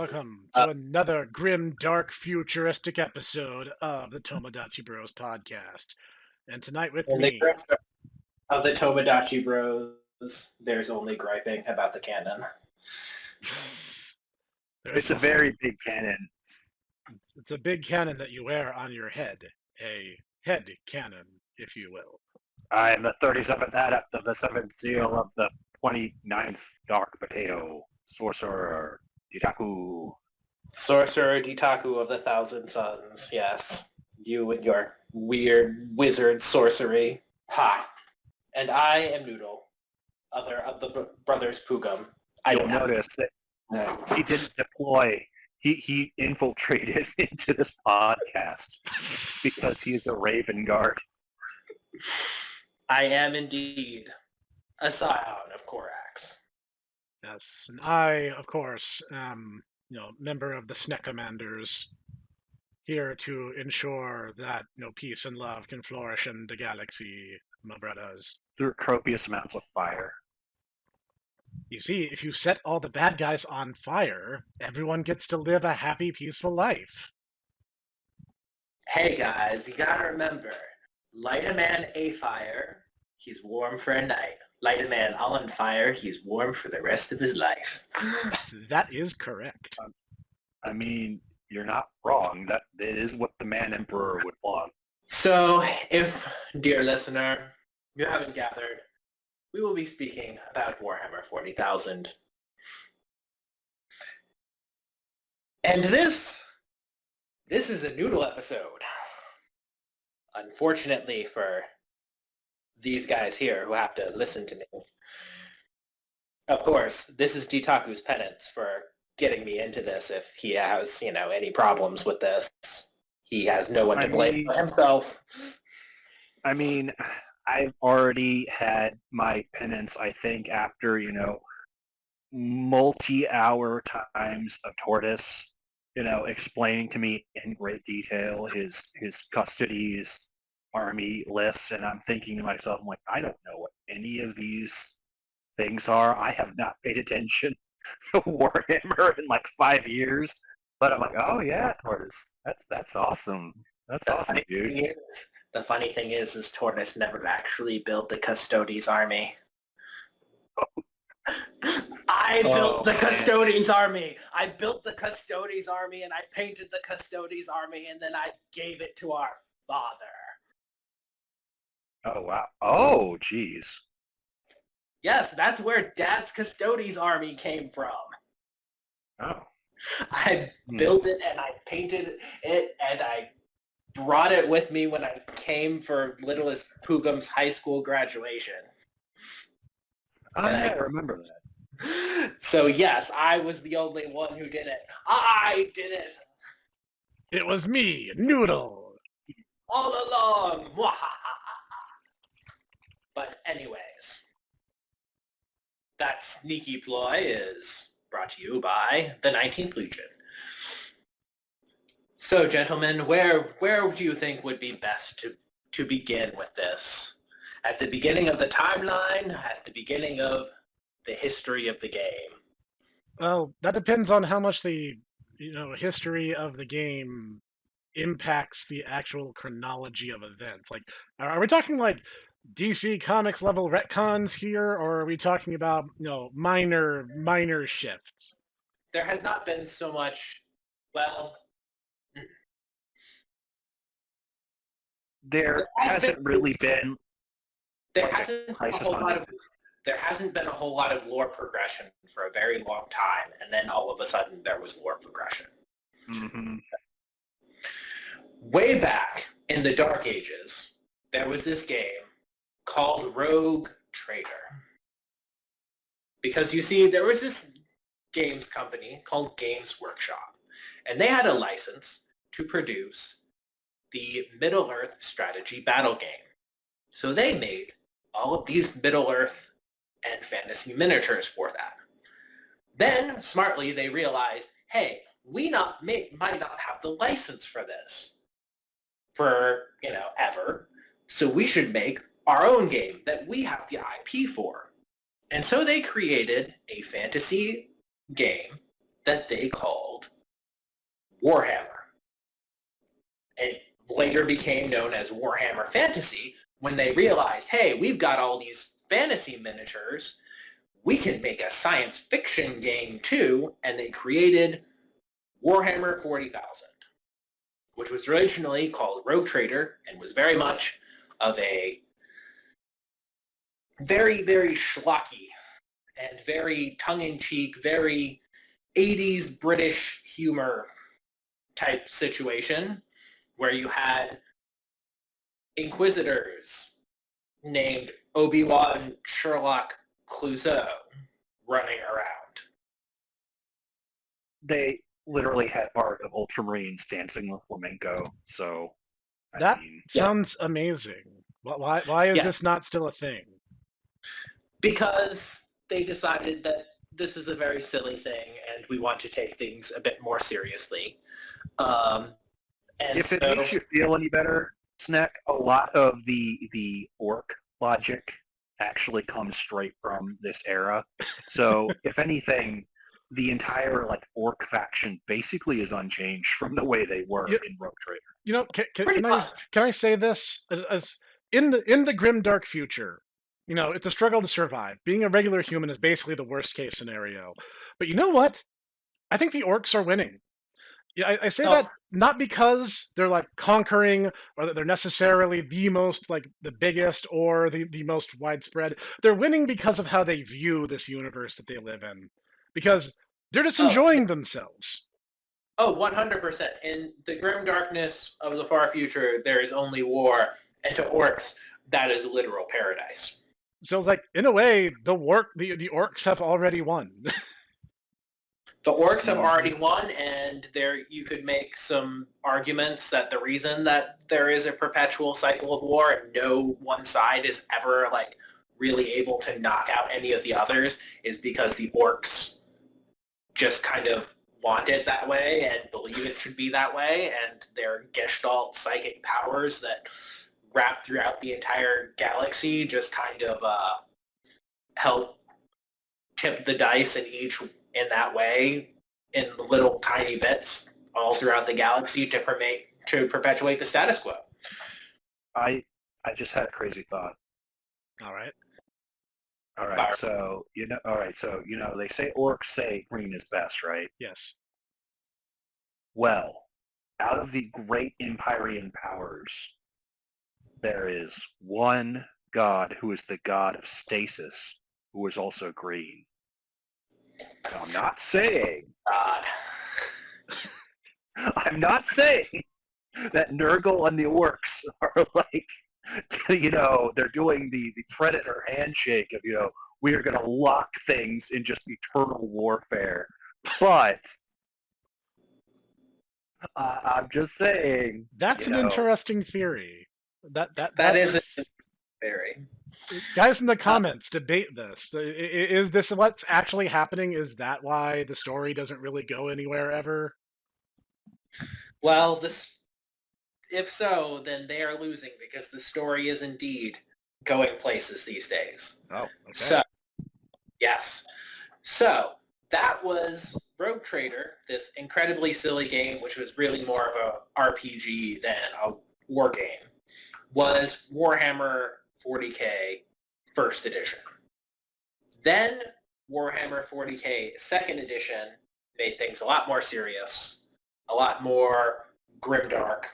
Welcome Uh, to another grim, dark, futuristic episode of the Tomodachi Bros podcast. And tonight with in the me, group of the Tomodachi Bros, there's only griping about the canon. there's It's a very big cannon. it's a big cannon that you wear on your head, a head cannon, if you will. I am the 37th adept of the 7th seal of the 29th Dark Potato, Sorcerer, Itaku. Sorcerer Ditaku of the Thousand Suns, yes. You and your weird wizard sorcery. Ha! And I am Noodle, other of the brothers Pooghym. I You'll don't have notice that he didn't deploy. He infiltrated into this podcast because he's a Raven Guard. I am indeed a scion of Korax. Yes, and I, of course, am, member of the Snek Commanders, here to ensure that, peace and love can flourish in the galaxy, my brothers. Through copious amounts of fire. You see, if you set all the bad guys on fire, everyone gets to live a happy, peaceful life. Hey guys, you gotta remember, light a man a fire, he's warm for a night. Light a man on fire, he's warm for the rest of his life. That is correct. I mean, you're not wrong. That is what the Man Emperor would want. So, if, dear listener, you haven't gathered, we will be speaking about Warhammer 40,000. And this is a Noodle episode. Unfortunately for these guys here who have to listen to me. Of course, this is Ditaku's penance for getting me into this if he has, any problems with this. He has no one to blame but himself. I mean, I've already had my penance, I think, after, multi-hour times of Tortoise, explaining to me in great detail his custody's army lists, and I'm thinking to myself, I'm like, I don't know what any of these things are. I have not paid attention to Warhammer in like 5 years, but I'm like, oh yeah, Tortoise, that's awesome. That's awesome, dude. The funny thing is Tortoise never actually built the Custodes army. I built the Custodes army. I built the Custodes army, and I painted the Custodes army, and then I gave it to our father. Oh, wow. Oh, geez. Yes, that's where Dad's Custodes army came from. Oh. I built it, and I painted it, and I brought it with me when I came for littlest Pooghym's high school graduation. I remember that. So yes, I was the only one who did it. I did it! It was me, Noodle! All along! But anyways, that sneaky ploy is brought to you by the 19th Legion. So gentlemen, where do you think would be best to begin with this? At the beginning of the timeline? At the beginning of the history of the game? Well, that depends on how much the history of the game impacts the actual chronology of events. Like, are we talking like DC Comics level retcons here, or are we talking about minor shifts? There has not been so much. Well, there hasn't really been. There hasn't been a whole lot of lore progression for a very long time, and then all of a sudden there was lore progression. Mm-hmm. Way back in the Dark Ages, there was this game called Rogue Trader. Because you see, there was this games company called Games Workshop, and they had a license to produce the Middle-earth strategy battle game. So they made all of these Middle-earth and fantasy miniatures for that. Then, smartly, they realized, hey, we might not have the license for this for, ever. So we should make our own game that we have the IP for. And so they created a fantasy game that they called Warhammer. It later became known as Warhammer Fantasy when they realized, hey, we've got all these fantasy miniatures. We can make a science fiction game too, and they created Warhammer 40,000, which was originally called Rogue Trader and was very much of a very, very schlocky and very tongue-in-cheek, very 80s British humor type situation where you had inquisitors named Obi-Wan Sherlock Clouseau running around. They literally had part of Ultramarines dancing with flamenco, so That sounds amazing. Why is this not still a thing? Because they decided that this is a very silly thing and we want to take things a bit more seriously. And if it makes you feel any better, Snek, a lot of the orc logic actually comes straight from this era. So if anything, the entire orc faction basically is unchanged from the way they were in Rogue Trader. Can I say this? As in the grim dark future, it's a struggle to survive. Being a regular human is basically the worst case scenario. But you know what? I think the orcs are winning. Yeah, I say that not because they're conquering or that they're necessarily the most the biggest or the most widespread. They're winning because of how they view this universe that they live in. Because they're just enjoying themselves. Oh, 100%. In the grim darkness of the far future, there is only war. And to orcs, that is literal paradise. So it's in a way, the orcs have already won. The orcs have already won, and you could make some arguments that the reason that there is a perpetual cycle of war and no one side is ever really able to knock out any of the others is because the orcs just kind of want it that way and believe it should be that way, and their gestalt psychic powers that wrap throughout the entire galaxy just kind of help tip the dice in that way in little tiny bits all throughout the galaxy to perpetuate the status quo. I just had a crazy thought. All right. So they say orcs say green is best, right? Yes. Well, out of the great Empyrean powers, there is one god who is the god of stasis, who is also green. Now, I'm not saying that Nurgle and the orcs are they're doing the predator handshake of, we are going to lock things in just eternal warfare. But I'm just saying. That's an interesting theory. That is a theory. Guys in the comments, debate this. Is this what's actually happening? Is that why the story doesn't really go anywhere ever? Well, if so, then they are losing because the story is indeed going places these days. Oh, okay. So, yes. So, that was Rogue Trader, this incredibly silly game, which was really more of a RPG than a war game, was Warhammer 40k first edition. Then Warhammer 40k second edition made things a lot more serious, a lot more grimdark.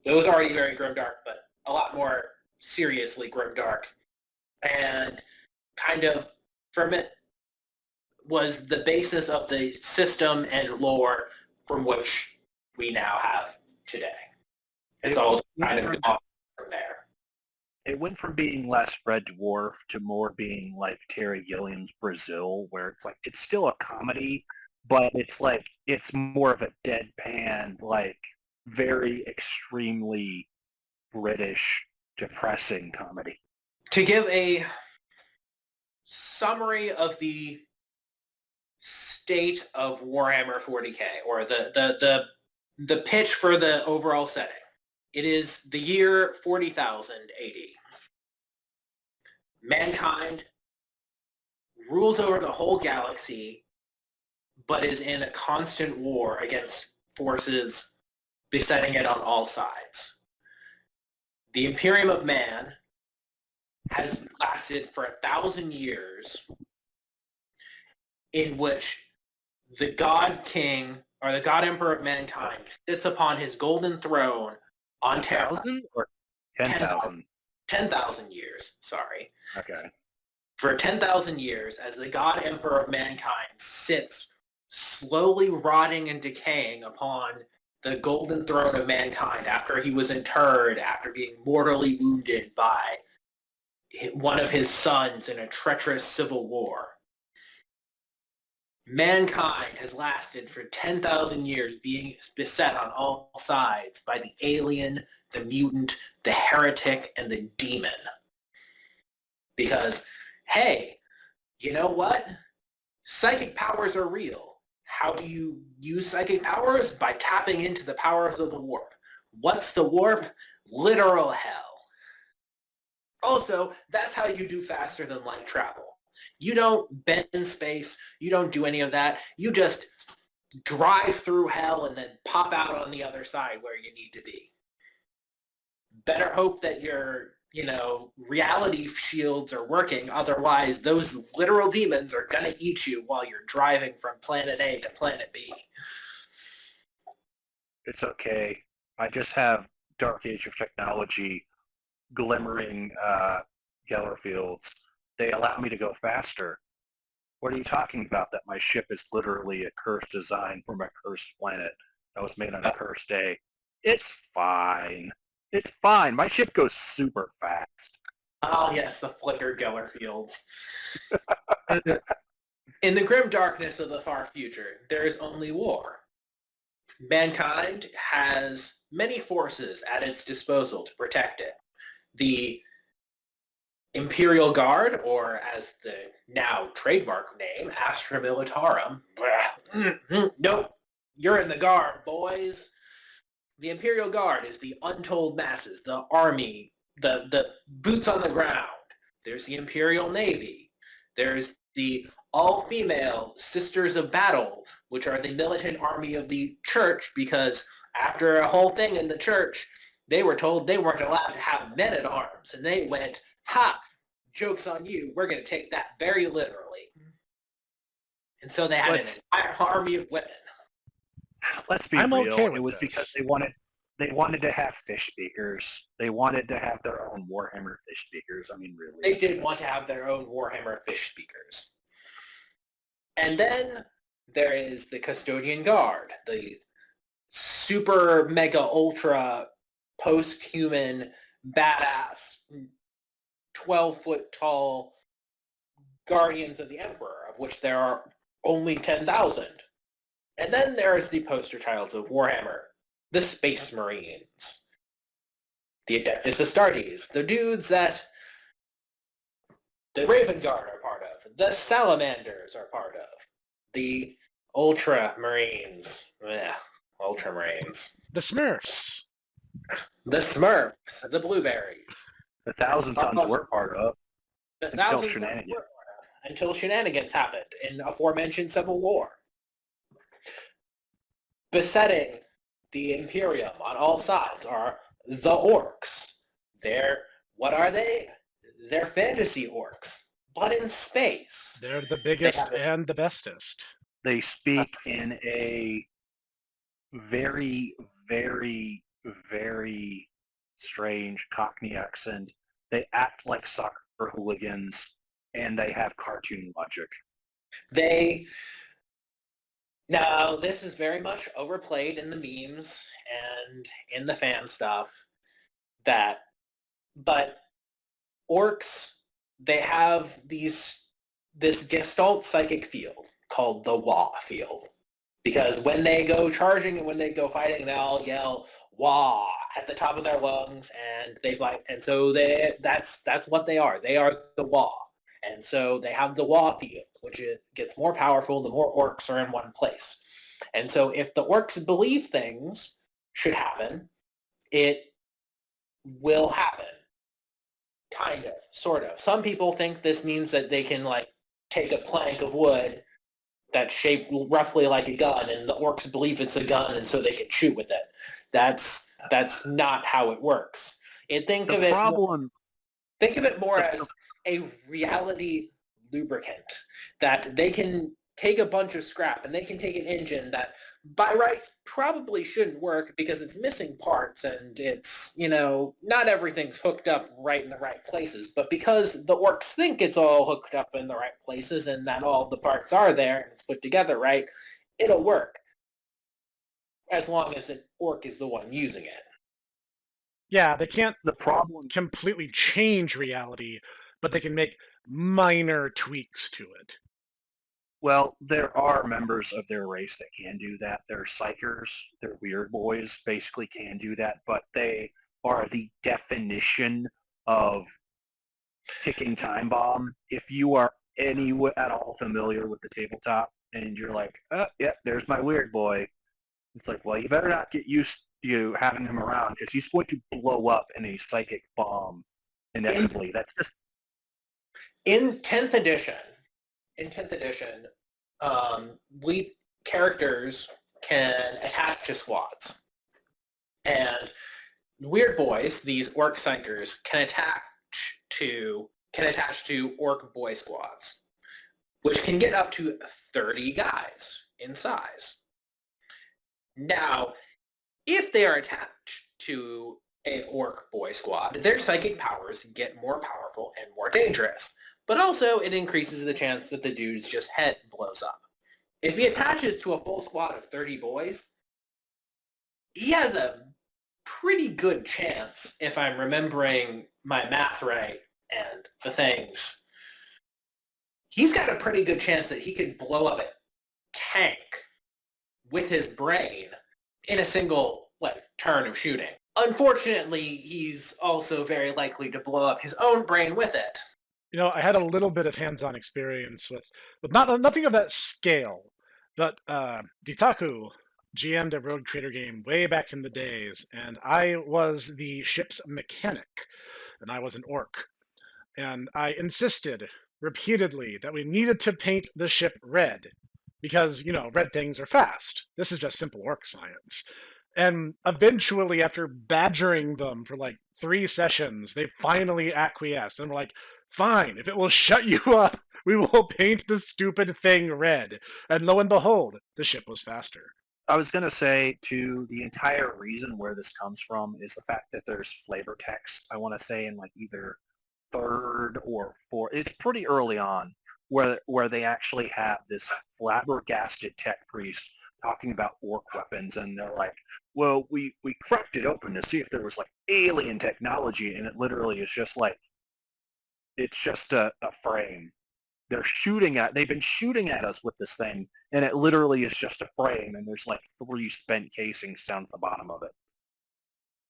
It was already very grimdark, but a lot more seriously grimdark. And kind of, from it, was the basis of the system and lore from which we now have today. It's all kind of gone from there. It went from being less Red Dwarf to more being like Terry Gilliam's Brazil, where it's still a comedy, but it's more of a deadpan, very extremely British, depressing comedy. To give a summary of the state of Warhammer 40k, or the pitch for the overall setting, it is the year 40,000 AD. Mankind rules over the whole galaxy, but is in a constant war against forces besetting it on all sides. The Imperium of Man has lasted for 1,000 years, in which the God King, or the God Emperor of Mankind, sits upon his golden throne on Terra. 1,000 or 10,000? 10,000 years, sorry. Okay. For 10,000 years, as the God Emperor of Mankind sits slowly rotting and decaying upon the golden throne of mankind after he was interred, after being mortally wounded by one of his sons in a treacherous civil war. Mankind has lasted for 10,000 years being beset on all sides by the alien, the mutant, the heretic, and the demon. Because, hey, you know what? Psychic powers are real. How do you use psychic powers? By tapping into the powers of the warp. What's the warp? Literal hell. Also, that's how you do faster than light travel. You don't bend in space. You don't do any of that. You just drive through hell and then pop out on the other side where you need to be. Better hope that your, reality shields are working. Otherwise, those literal demons are going to eat you while you're driving from planet A to planet B. It's okay. I just have Dark Age of technology glimmering Geller fields. They allow me to go faster. What are you talking about? That my ship is literally a cursed design from a cursed planet that was made on a cursed day. It's fine. It's fine. My ship goes super fast. Oh, yes, the flicker Geller fields. In the grim darkness of the far future, there is only war. Mankind has many forces at its disposal to protect it. The Imperial Guard, or as the now trademark name, Astra Militarum. Nope, you're in the Guard, boys. The Imperial Guard is the untold masses, the army, the boots on the ground. There's the Imperial Navy. There's the all-female Sisters of Battle, which are the militant army of the church, because after a whole thing in the church, they were told they weren't allowed to have men at arms, and they went, ha, joke's on you, we're going to take that very literally. And so they had an entire army of women. Let's be I'm real. okay with it was this. because they wanted to have fish speakers. They wanted to have their own Warhammer fish speakers. I mean, really. They did want to have their own Warhammer fish speakers. And then there is the Custodian Guard, the super mega ultra post-human badass 12-foot tall guardians of the Emperor, of which there are only 10,000. And then there's the poster childs of Warhammer, the Space Marines, the Adeptus Astartes, the dudes that the Raven Guard are part of, the Salamanders are part of, the Ultramarines, Ultramarines, The Smurfs. the Smurfs, the Blueberries, The Thousand Sons were part of. the Until Thousand shenanigans. Sons were part of, until shenanigans happened in aforementioned Civil War. Besetting the Imperium on all sides are the orcs. What are they? They're fantasy orcs, but in space. They're the biggest and the bestest. They speak in a very, very, very strange Cockney accent. They act like soccer hooligans, and they have cartoon logic. Now, this is very much overplayed in the memes and in the fan stuff, but orcs, they have this gestalt psychic field called the Wah field. Because when they go charging and when they go fighting, they all yell Wah at the top of their lungs, and so that's what they are. They are the Wah. And so they have the Wah field, which gets more powerful the more orcs are in one place. And so if the orcs believe things should happen, it will happen. Kind of, sort of. Some people think this means that they can take a plank of wood, that's shaped roughly like a gun, and the orcs believe it's a gun, and so they can shoot with it. That's not how it works. And think of it more as a reality lubricant, that they can take a bunch of scrap and they can take an engine that by rights probably shouldn't work because it's missing parts and it's, not everything's hooked up right in the right places. But because the orcs think it's all hooked up in the right places and that all the parts are there and it's put together right, it'll work. As long as an orc is the one using it. Yeah, they can't completely change reality, but they can make minor tweaks to it. Well, there are members of their race that can do that. They're psychers. They're weird boys, basically can do that, but they are the definition of ticking time bomb. If you are at all familiar with the tabletop and you're like, oh, yeah, there's my weird boy, it's like, well, you better not get used to having him around because he's going to blow up in a psychic bomb inevitably. That's just... In 10th edition, lead characters can attach to squads. And weird boys, these orc psychers, can attach to orc boy squads, which can get up to 30 guys in size. Now, if they are attached to an orc boy squad, their psychic powers get more powerful and more dangerous. But also, it increases the chance that the dude's just head blows up. If he attaches to a full squad of 30 boys, he has a pretty good chance, if I'm remembering my math right and the things, he's got a pretty good chance that he could blow up a tank with his brain in a single turn of shooting. Unfortunately, he's also very likely to blow up his own brain with it. I had a little bit of hands-on experience with nothing of that scale, but Ditaku GM'd a Rogue Trader game way back in the days, and I was the ship's mechanic, and I was an orc. And I insisted repeatedly that we needed to paint the ship red, because, red things are fast. This is just simple orc science. And eventually, after badgering them for 3 sessions, they finally acquiesced, and were like, fine, if it will shut you up, we will paint the stupid thing red. And lo and behold, the ship was faster. I was going to say, too, the entire reason where this comes from is the fact that there's flavor text, I want to say, in either 3rd or 4th. It's pretty early on where they actually have this flabbergasted tech priest talking about orc weapons, and they're like, well, we cracked it open to see if there was alien technology, and it literally is just it's just a frame. They've been shooting at us with this thing, and it literally is just a frame, and there's 3 spent casings down at the bottom of it.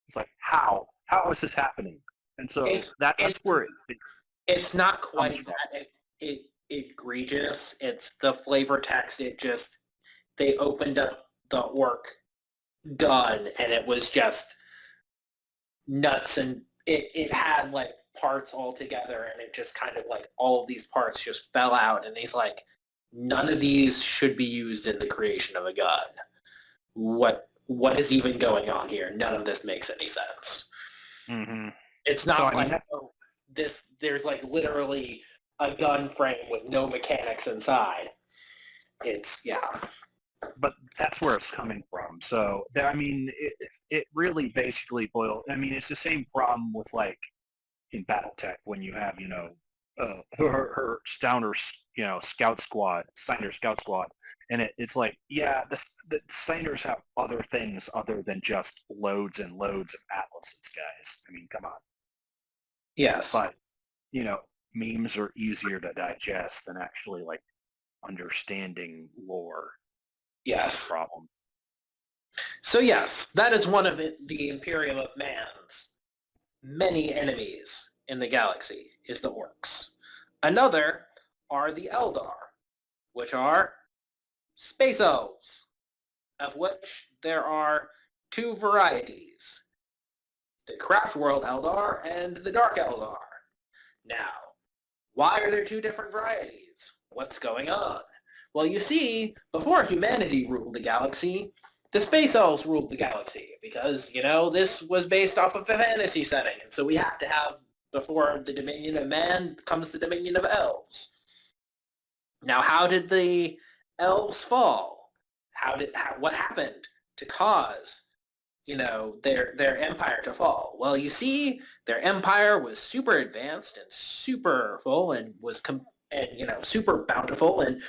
It's how is this happening? And so that's where it's not quite that egregious. It's the flavor text. They opened up the orc gun, and it was just nuts, and it had parts all together, and it just kind of all of these parts just fell out, and he's like, none of these should be used in the creation of a gun. What is even going on here? None of this makes any sense. Mm-hmm. It's not there's literally a gun frame with no mechanics inside. But that's where it's coming from. So, it really basically it's the same problem with in BattleTech when you have, her Steiner's, scout squad, and it's the Steiners have other things other than just loads and loads of atlases, guys. Come on. Yes. But, memes are easier to digest than actually understanding lore. Yes. Problem. So yes, that is one of the Imperium of Man's many enemies in the galaxy, is the orcs. Another are the Eldar, which are space elves, of which there are 2 varieties, the Craft World Eldar and the Dark Eldar. Now, why are there 2 different varieties? What's going on? Well, you see, before humanity ruled the galaxy, the space elves ruled the galaxy because, this was based off of a fantasy setting. And so we have to have, before the dominion of man comes the dominion of elves. Now, how did the elves fall? What happened to cause, their empire to fall? Well, you see, their empire was super advanced and super full and was super bountiful and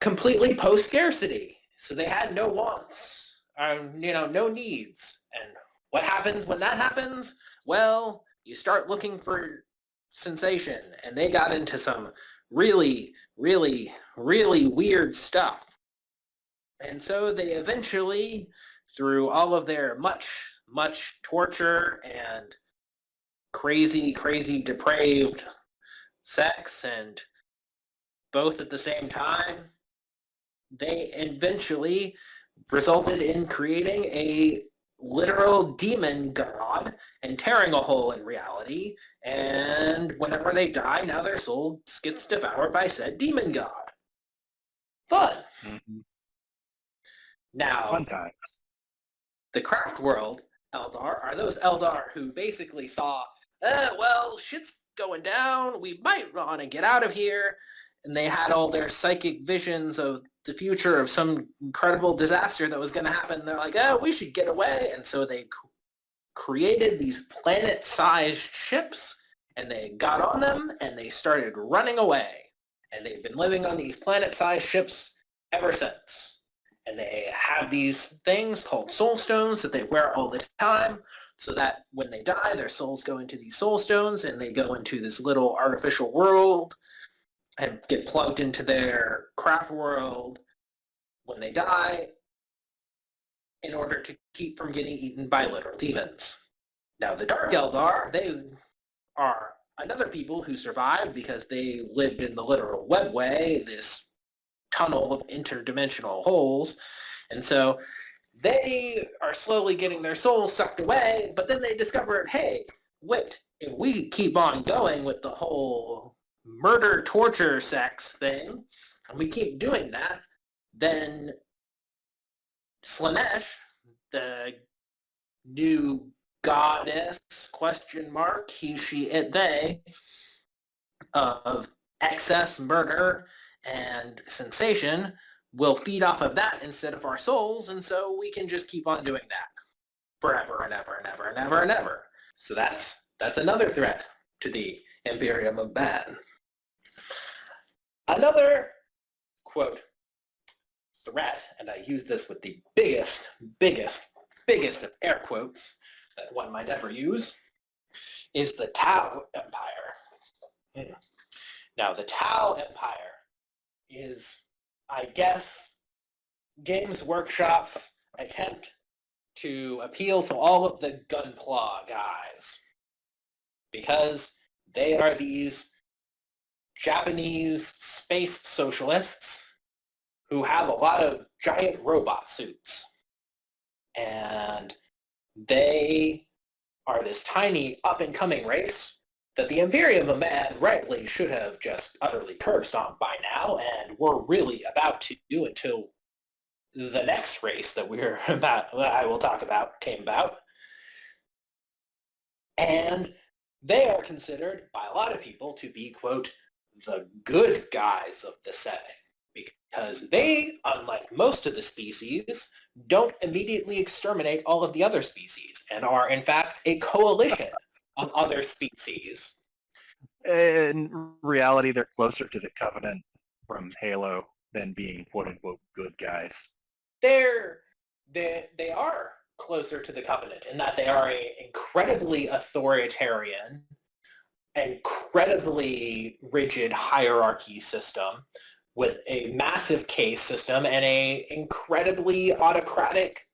completely post-scarcity. So they had no wants, no needs. And what happens when that happens? Well, you start looking for sensation, and they got into some really, really, really weird stuff. And so they eventually, through all of their much, much torture and crazy, crazy depraved sex, and both at the same time, they eventually resulted in creating a literal demon god and tearing a hole in reality, and whenever they die, now their soul gets devoured by said demon god. Fun. Mm-hmm. Now, Fun times. The craft world Eldar are those Eldar who basically saw, shit's going down, we might want to get out of here, and they had all their psychic visions of the future of some incredible disaster that was going to happen. They're like, we should get away. And so they created these planet-sized ships, and they got on them, and they started running away. And they've been living on these planet-sized ships ever since. And they have these things called soul stones that they wear all the time, so that when they die, their souls go into these soul stones, and they go into this little artificial world and get plugged into their craft world when they die in order to keep from getting eaten by literal demons. Now, the Dark Eldar, they are another people who survived because they lived in the literal webway, this tunnel of interdimensional holes, and so they are slowly getting their souls sucked away, but then they discovered, hey, wait, if we keep on going with the whole murder, torture, sex thing, and we keep doing that, then Slanesh, the new goddess, he, she, it, they, of excess, murder, and sensation, will feed off of that instead of our souls, and so we can just keep on doing that forever and ever and ever and ever and ever. So that's another threat to the Imperium of Man. Another, quote, threat, and I use this with the biggest of air quotes that one might ever use, is the Tau Empire. Now, the Tau Empire is, I guess, Games Workshop's attempt to appeal to all of the Gunpla guys, because they are these Japanese space socialists who have a lot of giant robot suits. And they are this tiny up-and-coming race that the Imperium of Man rightly should have just utterly cursed on by now, and were really about to do until the next race that I will talk about, came about. And they are considered by a lot of people to be, quote, the good guys of the setting, because they, unlike most of the species, don't immediately exterminate all of the other species, and are, in fact, a coalition of other species. In reality, they're closer to the Covenant from Halo than being quote-unquote good guys. They are closer to the Covenant in that they are an incredibly authoritarian, incredibly rigid hierarchy system with a massive case system and a incredibly autocratic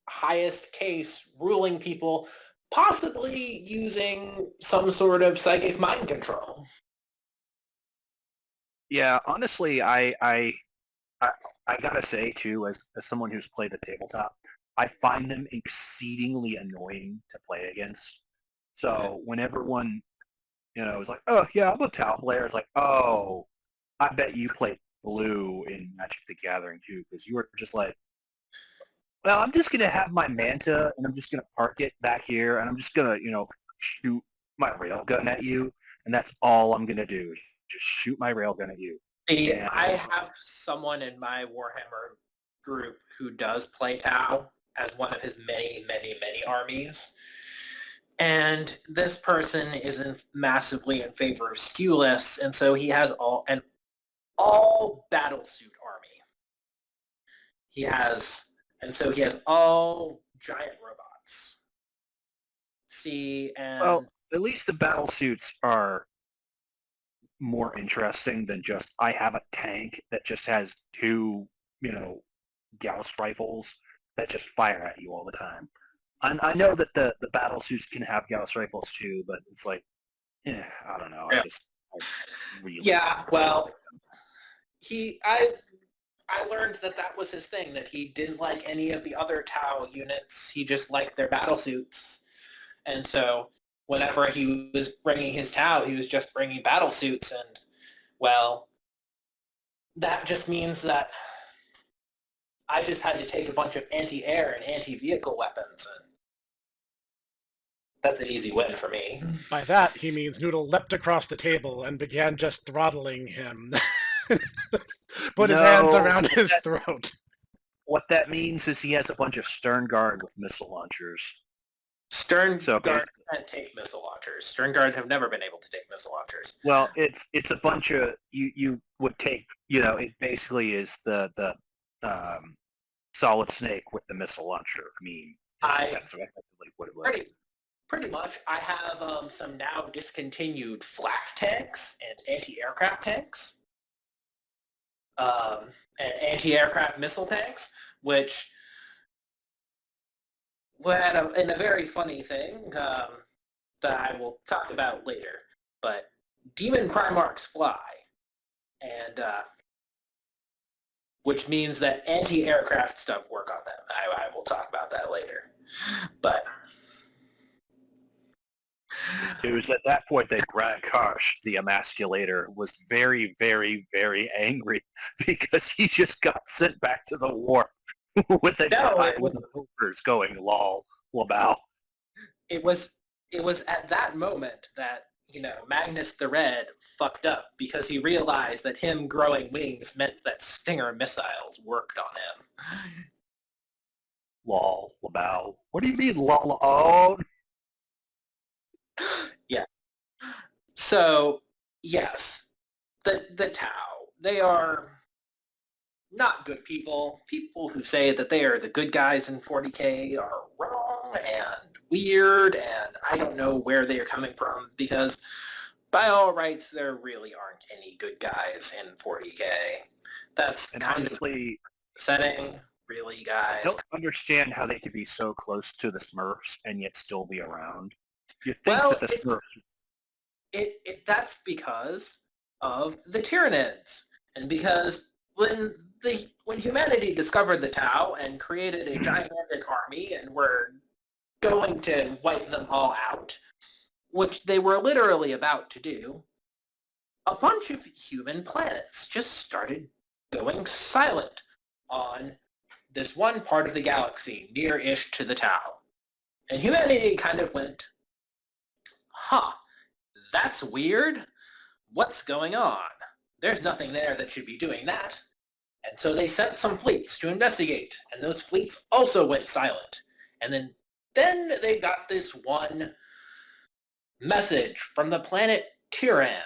highest case ruling people, possibly using some sort of psychic mind control. Yeah, honestly, I gotta say too, as someone who's played the tabletop, I find them exceedingly annoying to play against. So when everyone, is like, oh yeah, I'm a Tau player, it's like, oh, I bet you play blue in Magic the Gathering too, because you were just like, well, I'm just gonna have my Manta and I'm just gonna park it back here and I'm just gonna, shoot my railgun at you, and that's all I'm gonna do. Just shoot my railgun at you. See, And I have someone in my Warhammer group who does play Tau as one of his many, many, many armies. And this person is massively in favor of skew lists, and so he has all battlesuit army. He has all giant robots. See, and well, at least the battle suits are more interesting than just I have a tank that just has two, Gauss rifles that just fire at you all the time. I know that the battle suits can have Gauss rifles too, but it's like, I don't know. Yeah. I really well, I learned that was his thing, that he didn't like any of the other Tau units. He just liked their battle suits. And so whenever he was bringing his Tau, he was just bringing battle suits. And, well, that just means that I just had to take a bunch of anti-air and anti-vehicle weapons. And that's an easy win for me. By that, he means Noodle leapt across the table and began just throttling him. Put his hands around his throat. What that means is he has a bunch of Stern Guard with missile launchers. Stern Guard can't take missile launchers. Stern Guard have never been able to take missile launchers. Well, it's a bunch of you would take, it basically is the Solid Snake with the missile launcher meme. That's effectively what it was. Pretty much. I have some now discontinued flak tanks and anti-aircraft tanks. And anti-aircraft missile tanks, which had in a very funny thing that I will talk about later. But Demon Primarchs fly, and which means that anti-aircraft stuff work on them. I will talk about that later. But it was at that point that Grakash, the emasculator, was very, very, very angry because he just got sent back to the war with a guy with the hookers going lol, labow. It was at that moment that, Magnus the Red fucked up because he realized that him growing wings meant that Stinger missiles worked on him. Lol, labow. What do you mean lol? Oh. Yeah. So, yes, the Tau, they are not good people. People who say that they are the good guys in 40K are wrong and weird, and I don't know where they are coming from, because by all rights, there really aren't any good guys in 40K. That's honestly upsetting, really, guys. I don't understand how they could be so close to the Smurfs and yet still be around. You think that the Smurfs... That's because of the Tyranids, and because when humanity discovered the Tau and created a gigantic army and were going to wipe them all out, which they were literally about to do, a bunch of human planets just started going silent on this one part of the galaxy near-ish to the Tau. And humanity kind of went, that's weird. What's going on? There's nothing there that should be doing that. And so they sent some fleets to investigate, and those fleets also went silent. And then they got this one message from the planet Tyran,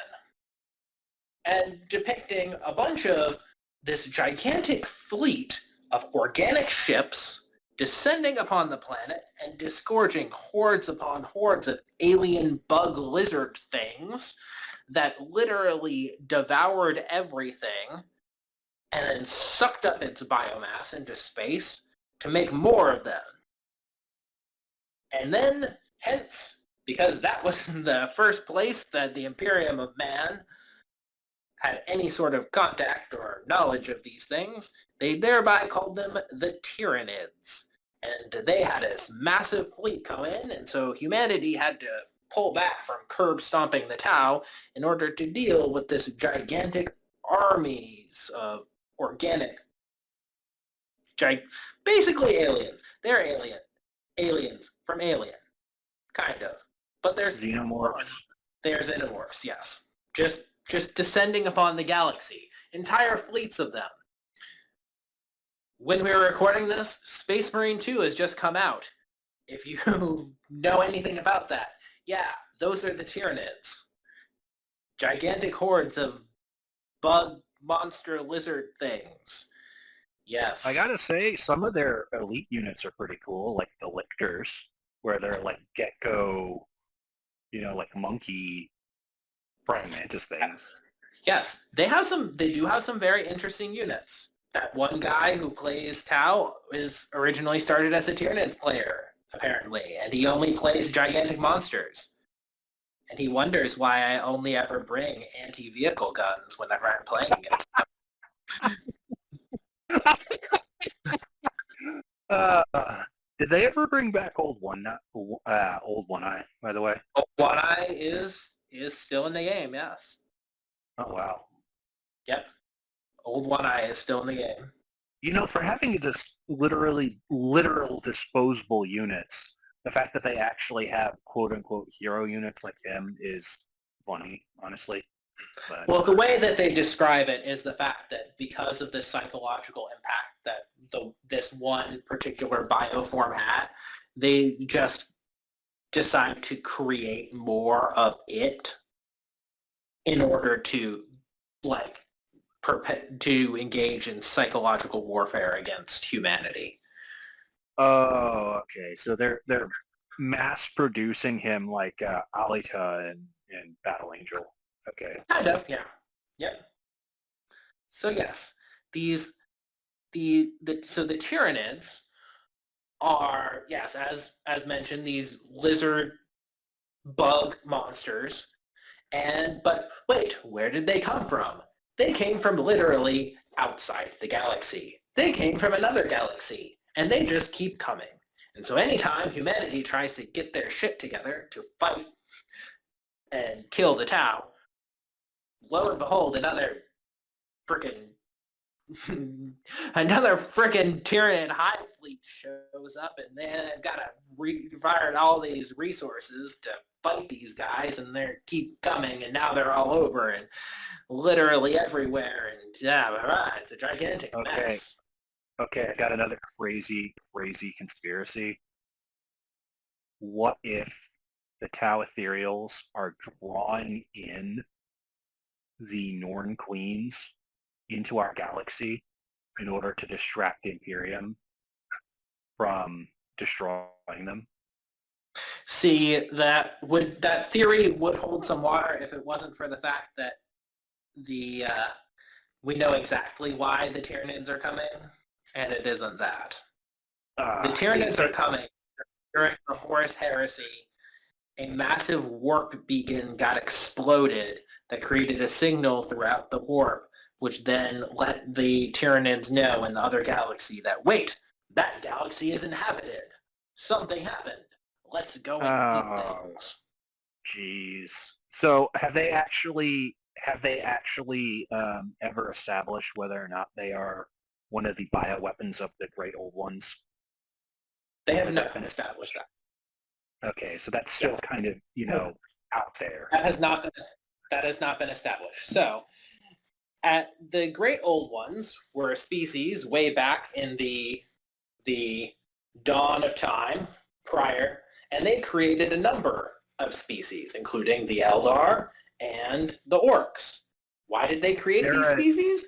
and depicting a bunch of this gigantic fleet of organic ships descending upon the planet and disgorging hordes upon hordes of alien bug lizard things that literally devoured everything and then sucked up its biomass into space to make more of them. And then, hence, because that was the first place that the Imperium of Man had any sort of contact or knowledge of these things, they thereby called them the Tyranids. And they had this massive fleet come in, and so humanity had to pull back from curb stomping the Tau in order to deal with this gigantic armies of organic, basically aliens. They're aliens from Alien, kind of. But there's Xenomorphs. They're xenomorphs, yes. Just descending upon the galaxy. Entire fleets of them. When we were recording this, Space Marine 2 has just come out. If you know anything about that, yeah, those are the Tyranids. Gigantic hordes of bug, monster, lizard things. Yes. I gotta say, some of their elite units are pretty cool, like the Lictors, where they're like gecko, like monkey praying mantis things. Yes, they do have some very interesting units. That one guy who plays Tau is originally started as a Tyranids player, apparently, and he only plays gigantic monsters. And he wonders why I only ever bring anti-vehicle guns whenever I'm playing against them. Did they ever bring back Old One Eye, by the way? One Eye is still in the game, yes. Oh, wow. Yep. Old One Eye is still in the game. For having this literal disposable units, the fact that they actually have quote-unquote hero units like him is funny, honestly. But, well, the way that they describe it is the fact that because of the psychological impact that this one particular bioform had, they just decide to create more of it in order to, to engage in psychological warfare against humanity. Oh, okay. So they're mass producing him like Alita and Battle Angel. Okay. Kind of, yeah. Yep. So yes, the Tyranids are, yes, as mentioned, these lizard bug monsters. But wait, where did they come from? They came from literally outside the galaxy. They came from another galaxy, and they just keep coming. And so anytime humanity tries to get their shit together to fight and kill the Tau, lo and behold, another frickin' Tyranid hive fleet shows up, and they've got to fire all these resources to fight these guys, and they keep coming, and now they're all over and literally everywhere, and it's a gigantic mess. Okay, I got another crazy conspiracy. What if the Tau Ethereals are drawing in the Norn Queens into our galaxy in order to distract the Imperium from destroying them? See, that theory would hold some water if it wasn't for the fact that we know exactly why the Tyranids are coming, and it isn't that. The Tyranids are coming during the Horus Heresy. A massive warp beacon got exploded that created a signal throughout the warp, which then let the Tyranids know in the other galaxy that, wait, that galaxy is inhabited. Something happened. Let's go and eat things. Jeez. So have they actually ever established whether or not they are one of the bioweapons of the Great Old Ones? They have not been established that. Okay, so that's still kind of, out there. That has not been established. So, at the Great Old Ones were a species way back in the dawn of time prior, and they created a number of species, including the Eldar and the Orcs. Why did they create these species?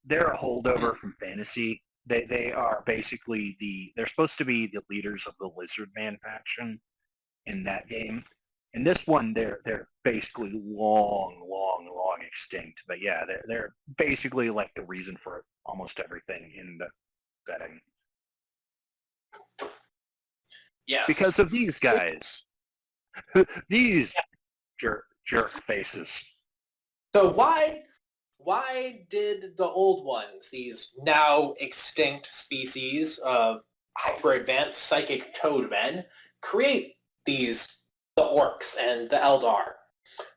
They're a holdover from fantasy. They are basically they're supposed to be the leaders of the Lizard Man faction in that game. In this one, they're basically long extinct. But yeah, they're basically like the reason for almost everything in the setting. Yes. Because of these guys. These jerk faces. So why did the old ones, these now extinct species of hyper-advanced psychic toadmen, create the orcs and the Eldar?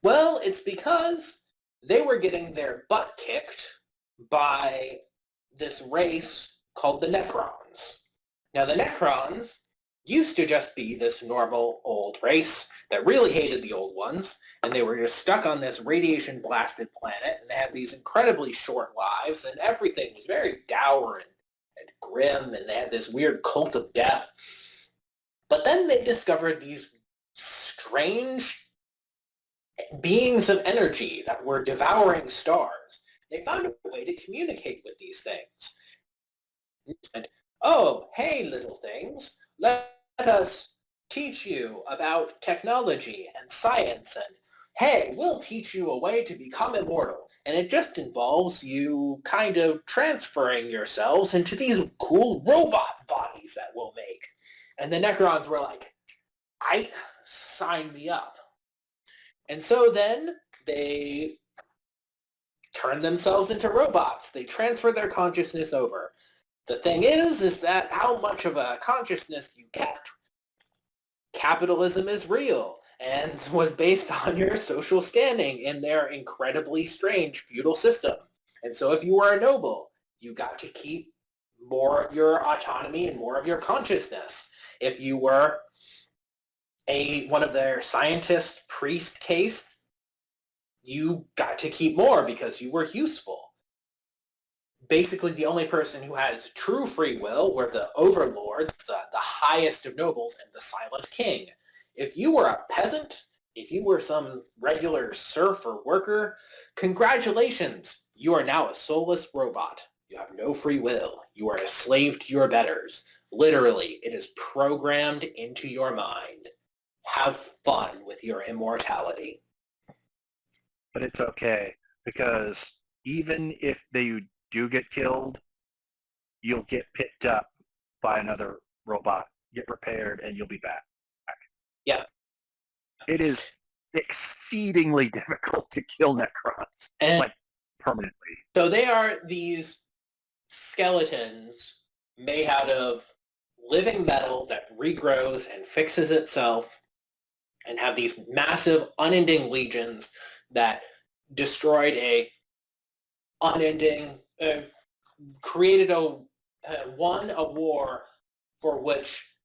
Well, it's because they were getting their butt kicked by this race called the Necrons. Now, the Necrons used to just be this normal old race that really hated the old ones, and they were just stuck on this radiation-blasted planet, and they had these incredibly short lives, and everything was very dour and grim, and they had this weird cult of death. But then they discovered these strange beings of energy that were devouring stars. They found a way to communicate with these things. And, oh, hey, little things, let us teach you about technology and science, and hey, we'll teach you a way to become immortal. And it just involves you kind of transferring yourselves into these cool robot bodies that we'll make. And the Necrons were like, sign me up. And so then they turned themselves into robots. They transferred their consciousness over. The thing is that how much of a consciousness you get. Capitalism is real and was based on your social standing in their incredibly strange feudal system. And so if you were a noble, you got to keep more of your autonomy and more of your consciousness. If you were one of their scientist priest case, you got to keep more because you were useful. Basically, the only person who has true free will were the overlords, the highest of nobles, and the silent king. If you were a peasant, if you were some regular serf or worker, congratulations, you are now a soulless robot. You have no free will. You are a slave to your betters. Literally, it is programmed into your mind. Have fun with your immortality. But it's okay, because even if they do get killed, you'll get picked up by another robot, get repaired, and you'll be back. Yeah. It is exceedingly difficult to kill Necrons, like, permanently. So they are these skeletons made out of living metal that regrows and fixes itself, and have these massive unending legions that destroyed created won a war for which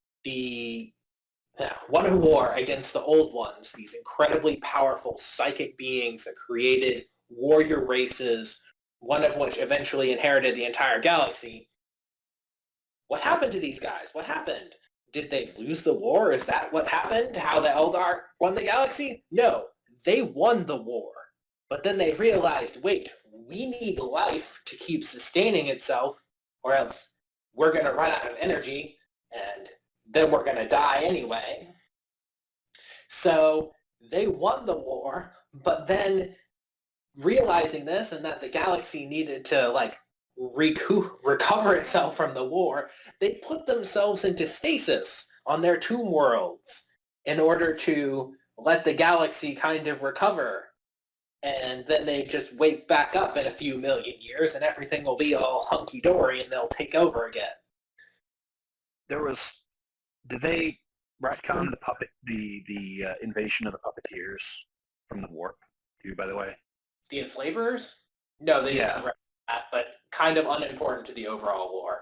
won a war against the old ones, these incredibly powerful psychic beings that created warrior races, one of which eventually inherited the entire galaxy. What happened to these guys? What happened? Did they lose the war? Is that what happened? How the Eldar won the galaxy? No, they won the war. But then they realized, wait, we need life to keep sustaining itself, or else we're going to run out of energy, and then we're going to die anyway. So they won the war, but then realizing this and that the galaxy needed to recover itself from the war, they put themselves into stasis on their tomb worlds in order to let the galaxy kind of recover. And then they just wake back up in a few million years and everything will be all hunky-dory and they'll take over again. Did they retcon the invasion of the puppeteers from the warp too, by the way? The enslavers? No, they didn't write that, but kind of unimportant to the overall lore.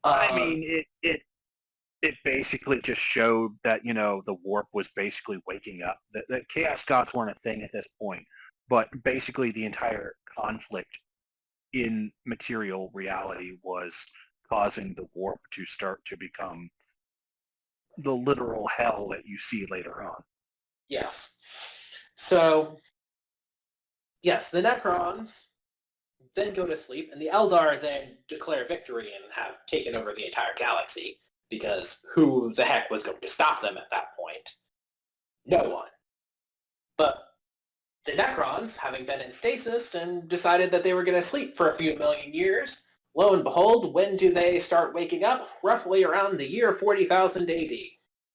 I mean, it basically just showed that, the warp was basically waking up. The Chaos Gods weren't a thing at this point, but basically the entire conflict in material reality was causing the warp to start to become the literal hell that you see later on. Yes. So, yes, the Necrons then go to sleep, and the Eldar then declare victory and have taken over the entire galaxy, because who the heck was going to stop them at that point? No one. But the Necrons, having been in stasis and decided that they were going to sleep for a few million years, lo and behold, when do they start waking up? Roughly around the year 40,000 AD,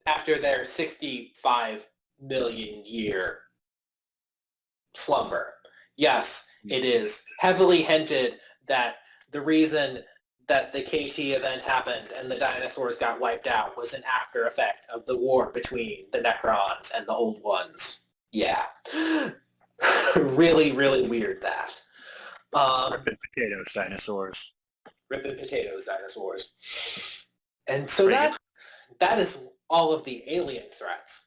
after their 65 million year slumber. Yes, it is heavily hinted that the reason that the KT event happened and the dinosaurs got wiped out was an after effect of the war between the Necrons and the Old Ones. Yeah. really, really weird that. Ripping potatoes, dinosaurs. Ripping potatoes, dinosaurs. And so that is all of the alien threats.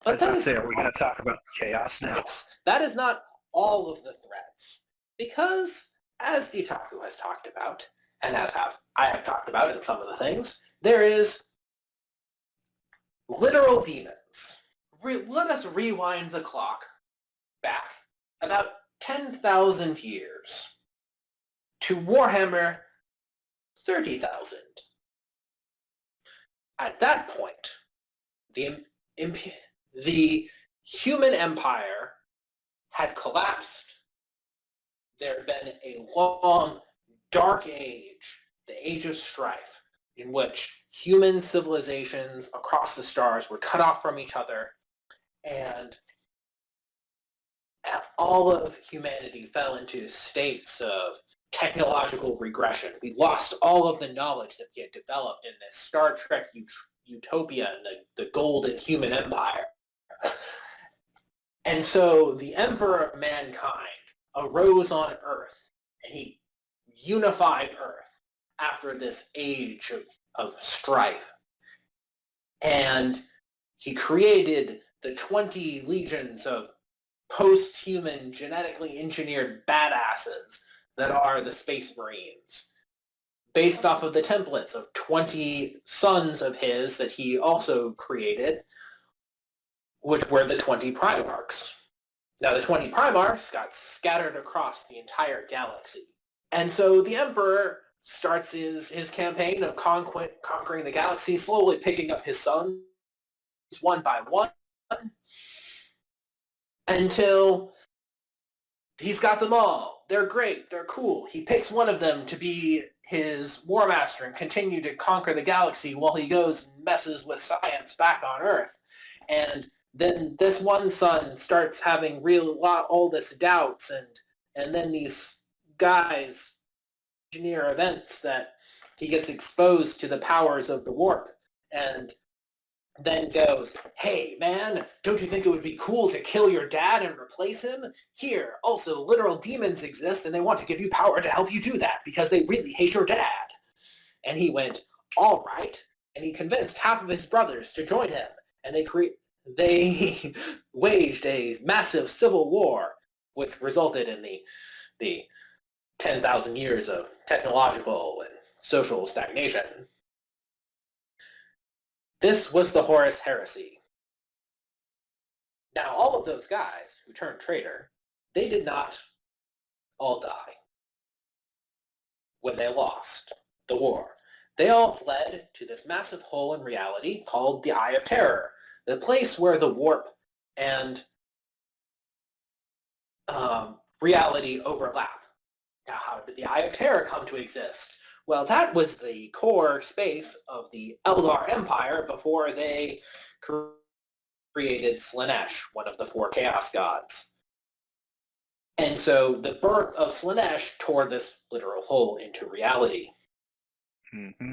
I was going to say, are we going to talk about chaos now? Yes, that is not all of the threats. Because, as Itaku has talked about, and as I have talked about in some of the things, there is literal demons. Let us rewind the clock back about 10,000 years to Warhammer 30,000. At that point, the human empire had collapsed. There had been a long, dark age, the Age of Strife, in which human civilizations across the stars were cut off from each other, and all of humanity fell into states of technological regression. We lost all of the knowledge that we had developed in this Star Trek utopia and the golden human empire. And so the Emperor of Mankind arose on Earth, and he unified Earth after this age of strife. And he created the 20 legions of post-human, genetically engineered badasses that are the Space Marines, based off of the templates of 20 sons of his that he also created, which were the 20 Primarchs. Now, the 20 Primarchs got scattered across the entire galaxy. And so the Emperor starts his campaign of conquering the galaxy, slowly picking up his sons one by one, until he's got them all. They're great. They're cool. He picks one of them to be his war master and continue to conquer the galaxy while he goes and messes with science back on Earth. And then this one son starts having all this doubts, and then these guys engineer events that he gets exposed to the powers of the warp, and then goes, hey man, don't you think it would be cool to kill your dad and replace him? Here, also literal demons exist and they want to give you power to help you do that because they really hate your dad. And he went, all right, and he convinced half of his brothers to join him, and they waged a massive civil war, which resulted in the 10,000 years of technological and social stagnation. This was the Horus Heresy. Now, all of those guys who turned traitor, they did not all die when they lost the war. They all fled to this massive hole in reality called the Eye of Terror, the place where the warp and reality overlap. Now, how did the Eye of Terror come to exist? Well, that was the core space of the Eldar Empire before they created Slaanesh, one of the 4 Chaos Gods. And so the birth of Slaanesh tore this literal hole into reality. Mm-hmm.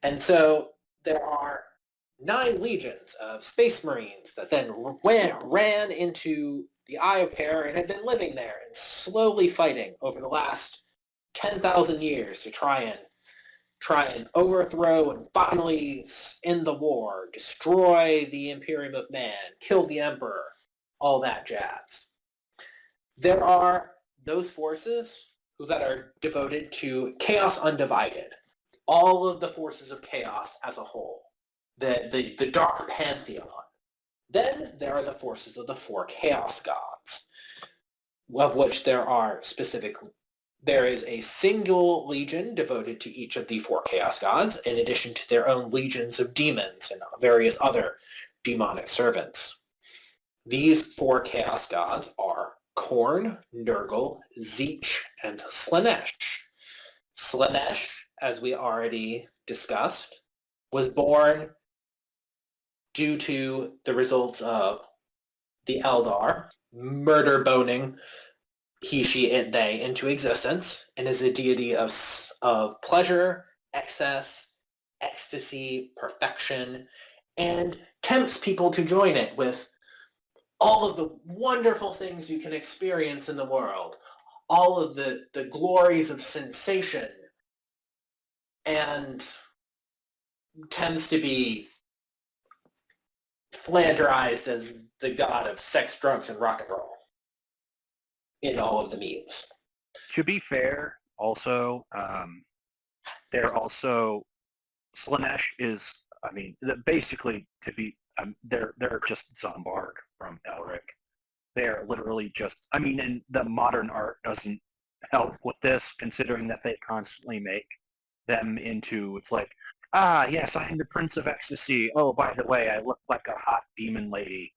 And so there are 9 legions of Space Marines that then ran into the Eye of Terror and had been living there and slowly fighting over the last 10,000 years to try and overthrow and finally end the war, destroy the Imperium of Man, kill the Emperor, all that jazz. There are those forces that are devoted to Chaos Undivided, all of the forces of Chaos as a whole, the Dark Pantheon. Then there are the forces of the 4 Chaos Gods, of which there is a single legion devoted to each of the 4 Chaos Gods, in addition to their own legions of demons and various other demonic servants. These 4 Chaos Gods are Khorne, Nurgle, Tzeentch, and Slaanesh. Slaanesh, as we already discussed, was born due to the results of the Eldar murder boning he, she, it, they into existence, and is a deity of pleasure, excess, ecstasy, perfection, and tempts people to join it with all of the wonderful things you can experience in the world, all of the glories of sensation, and tends to be flanderized as the god of sex, drugs, and rock and roll in all of the memes. To be fair, also, they're also Slanesh is. I mean, basically to be. They're just Zombarg from Elric. They're literally just. I mean, and the modern art doesn't help with this, considering that they constantly make them into. It's like, yes, I'm the Prince of Ecstasy. Oh, by the way, I look like a hot demon lady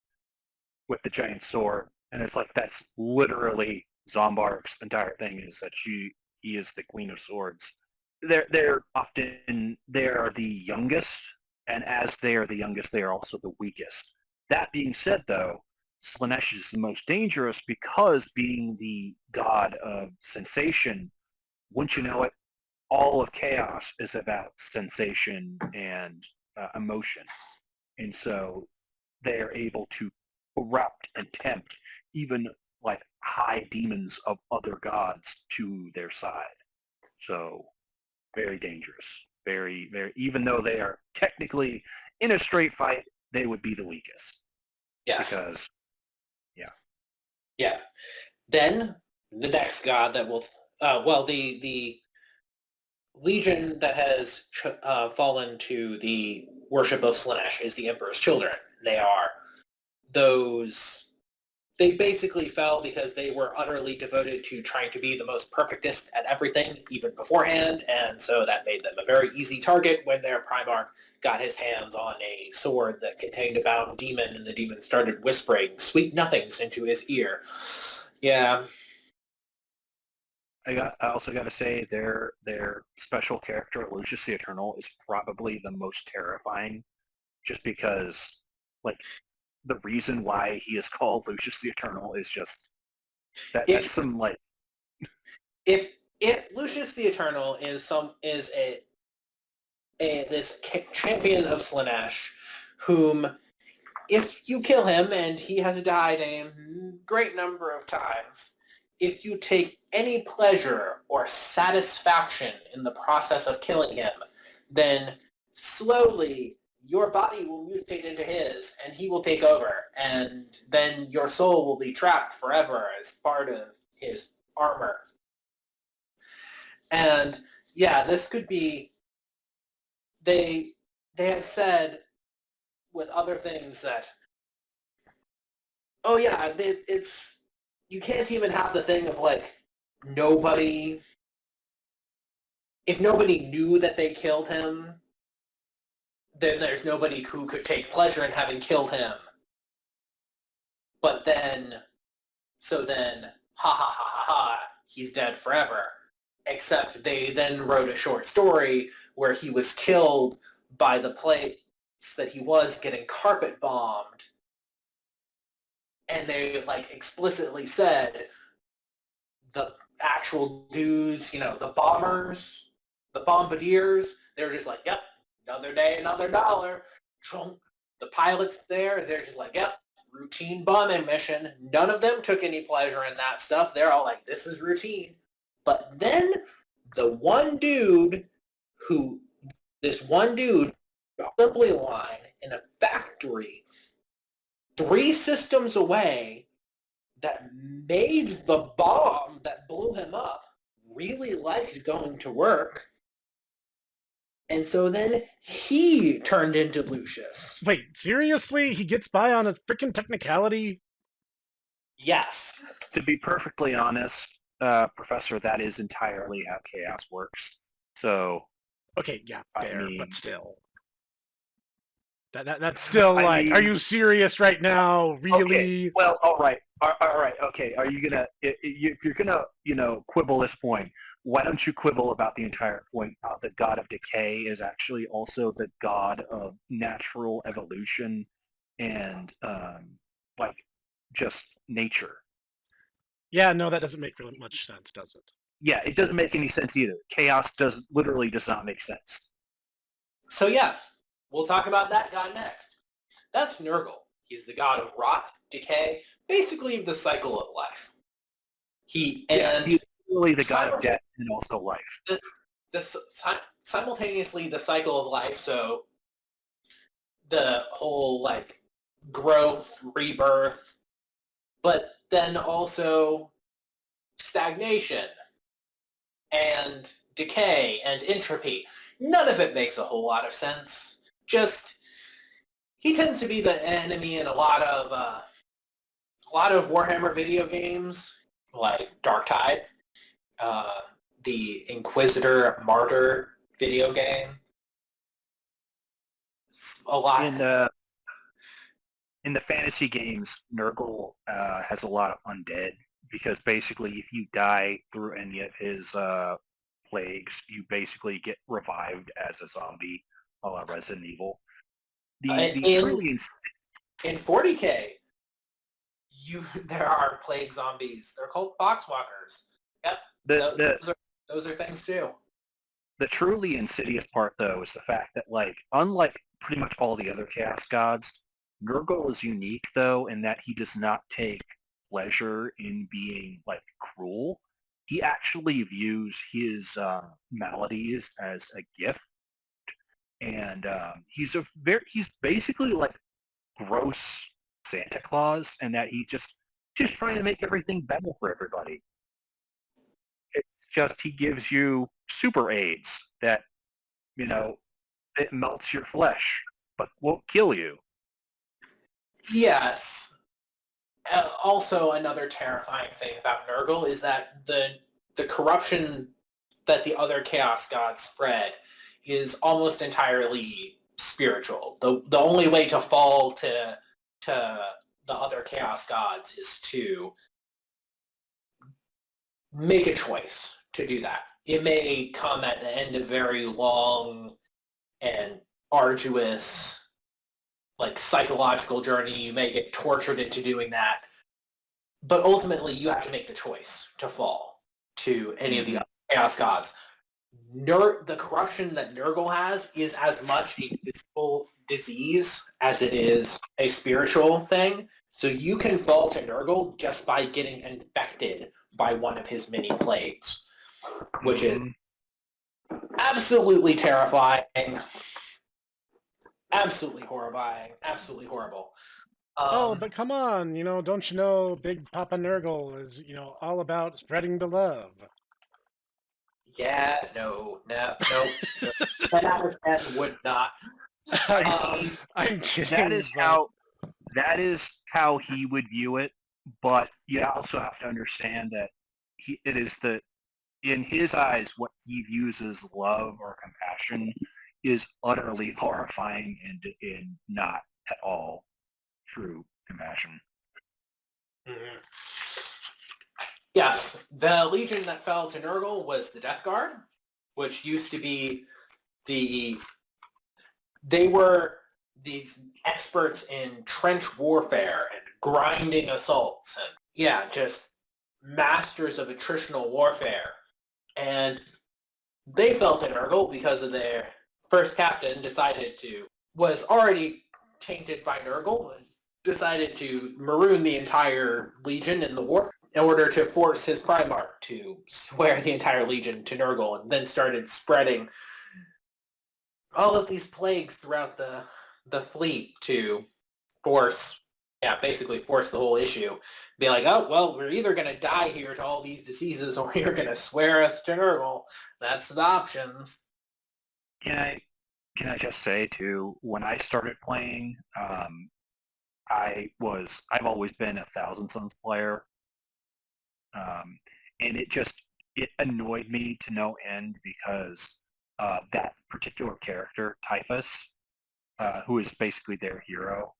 with the giant sword, and it's like that's literally Zombarg's entire thing is that he is the Queen of Swords. They're often they are the youngest, and as they are the youngest, they are also the weakest. That being said, though, Slanesh is the most dangerous because being the god of sensation, wouldn't you know it, all of chaos is about sensation and emotion, and so they are able to corrupt and tempt even like high demons of other gods to their side. So very dangerous. Very, very, even though they are technically in a straight fight, they would be the weakest. Yes. Because, yeah. Then the next god that will, the legion that has fallen to the worship of Slanesh is the Emperor's Children. They are those. They basically fell because they were utterly devoted to trying to be the most perfectest at everything, even beforehand, and so that made them a very easy target when their Primarch got his hands on a sword that contained a bound demon, and the demon started whispering sweet nothings into his ear. Yeah. I also got to say their special character, Lucius the Eternal, is probably the most terrifying, just because, like, the reason why he is called Lucius the Eternal is just that's some like if Lucius the Eternal is this champion of Slanesh, whom if you kill him, and he has died a great number of times, if you take any pleasure or satisfaction in the process of killing him, then slowly your body will mutate into his, and he will take over, and then your soul will be trapped forever as part of his armor. And yeah, this could be, they have said with other things that, oh yeah, it's, you can't even have the thing of like, if nobody knew that they killed him, then there's nobody who could take pleasure in having killed him. But then, ha ha ha ha ha, he's dead forever. Except they then wrote a short story where he was killed by the place that he was getting carpet bombed. And they like explicitly said the actual dudes, the bombers, the bombardiers, they were just like, yep, another day, another dollar. The pilots there, they're just like, yep, routine bombing mission. None of them took any pleasure in that stuff. They're all like, this is routine. But then this one dude, assembly line in a factory 3 systems away that made the bomb that blew him up really liked going to work. And so then he turned into Lucius. Wait, seriously? He gets by on a freaking technicality? Yes. To be perfectly honest, Professor, that is entirely how chaos works. So okay, yeah, fair, but still. That's I still like, mean, are you serious right now? Really? Okay, well, all right, okay. Are you gonna, if you're gonna, quibble this point, why don't you quibble about the entire point? The god of decay is actually also the god of natural evolution and like just nature. Yeah, no, that doesn't make really much sense, does it? Yeah, it doesn't make any sense either. Chaos literally does not make sense. So yes, we'll talk about that guy next. That's Nurgle. He's the god of rot, decay, basically the cycle of life. He's really the god of death and also life. Simultaneously the cycle of life, so the whole like growth, rebirth, but then also stagnation and decay and entropy. None of it makes a whole lot of sense. Just he tends to be the enemy in a lot of Warhammer video games, like Darktide, the Inquisitor Martyr video game. A lot in the fantasy games, Nurgle has a lot of undead because basically, if you die through any of his plagues, you basically get revived as a zombie, a la Resident Evil. In 40K, there are plague zombies. They're called boxwalkers. Yep, those are things too. The truly insidious part, though, is the fact that, like, unlike pretty much all the other Chaos Gods, Nurgle is unique, though, in that he does not take pleasure in being, like, cruel. He actually views his maladies as a gift, and he's basically like gross Santa Claus, and that he's just trying to make everything better for everybody. It's just he gives you super AIDS that, it melts your flesh, but won't kill you. Yes. Also, another terrifying thing about Nurgle is that the corruption that the other Chaos Gods spread is almost entirely spiritual. The only way to fall to the other Chaos Gods is to make a choice to do that. It may come at the end of very long and arduous, like, psychological journey. You may get tortured into doing that. But ultimately, you have to make the choice to fall to any of the other Chaos Gods. The corruption that Nurgle has is as much a physical disease as it is a spiritual thing. So you can fall to Nurgle just by getting infected by one of his many plagues, which is absolutely terrifying, absolutely horrifying, absolutely horrible. But come on, don't you know Big Papa Nurgle is, all about spreading the love. Yeah, no. 10 out of 10 would not. I'm kidding. That is how he would view it, but you also have to understand that in his eyes, what he views as love or compassion is utterly horrifying and not at all true compassion. Mm-hmm. Yes, the legion that fell to Nurgle was the Death Guard, which used to be they were these experts in trench warfare and grinding assaults and, just masters of attritional warfare. And they fell to Nurgle because of their first captain was already tainted by Nurgle and decided to maroon the entire legion in the war in order to force his Primarch to swear the entire legion to Nurgle, and then started spreading all of these plagues throughout the fleet to basically force the whole issue. Be like, oh, well, we're either going to die here to all these diseases or you're going to swear us to Nurgle. That's the options. Can I just say, too, when I started playing, I've always been a Thousand Sons player. And it annoyed me to no end because that particular character, Typhus, who is basically their hero,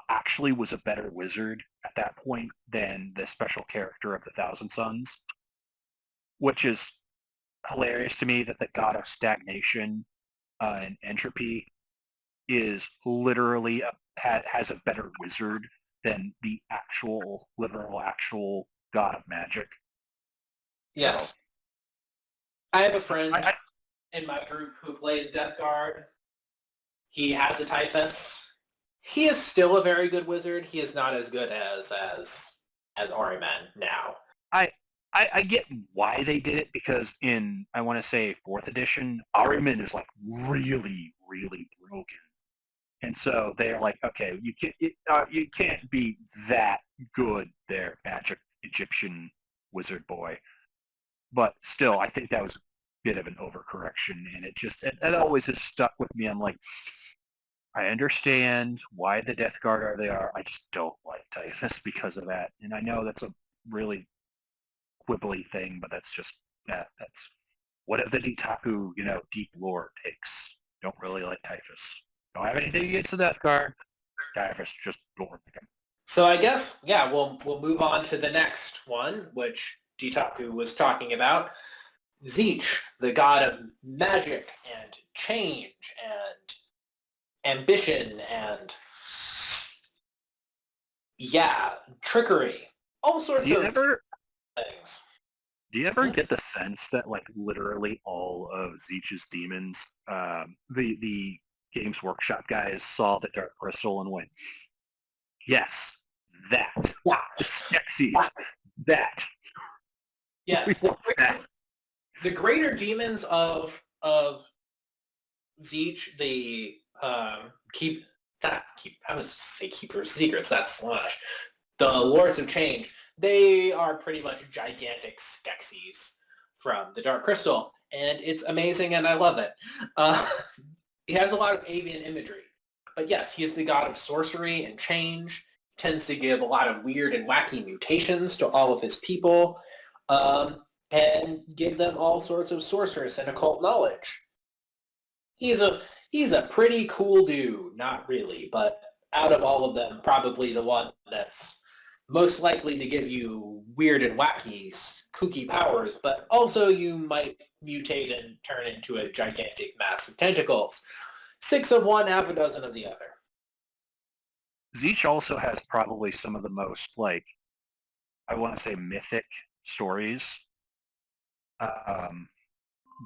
actually was a better wizard at that point than the special character of the Thousand Sons, which is hilarious to me that the god of stagnation and entropy is literally has a better wizard than the actual god of magic. Yes. So, I have a friend in my group who plays Death Guard. He has a Typhus. He is still a very good wizard. He is not as good as Ahriman now. I get why they did it, because in, I want to say, 4th edition, Ahriman is like really, really broken. And so they're like, okay, you can't be that good there, magic Egyptian wizard boy. But still, I think that was a bit of an overcorrection, and it always has stuck with me. I'm like, I understand why the Death Guard are they are. I just don't like Typhus because of that. And I know that's a really quibbly thing, but that's just that's what if the Ditaku, deep lore takes. Don't really like Typhus. Don't have anything against the Death Guard. Typhus just don't like him. So I guess, yeah, we'll move on to the next one, which Ditaku was talking about. Zeech, the god of magic and change and ambition and, trickery. All sorts of things. Do you ever get the sense that, like, literally all of Zeech's demons, the Games Workshop guys saw the Dark Crystal and went, yes, that. Skeksis, that. Yes. The greater demons of Zeech, the I was say Keepers of Secrets, that's Slash. The Lords of Change, they are pretty much gigantic Skeksis from the Dark Crystal, and it's amazing, and I love it. He has a lot of avian imagery, but yes, he is the god of sorcery and change. He tends to give a lot of weird and wacky mutations to all of his people, and give them all sorts of sorcerous and occult knowledge. He's a pretty cool dude, not really, but out of all of them, probably the one that's most likely to give you weird and wacky, kooky powers, but also you might mutate and turn into a gigantic mass of tentacles. 6 of one, half a dozen of the other. Zeech also has probably some of the most, like, I want to say mythic stories.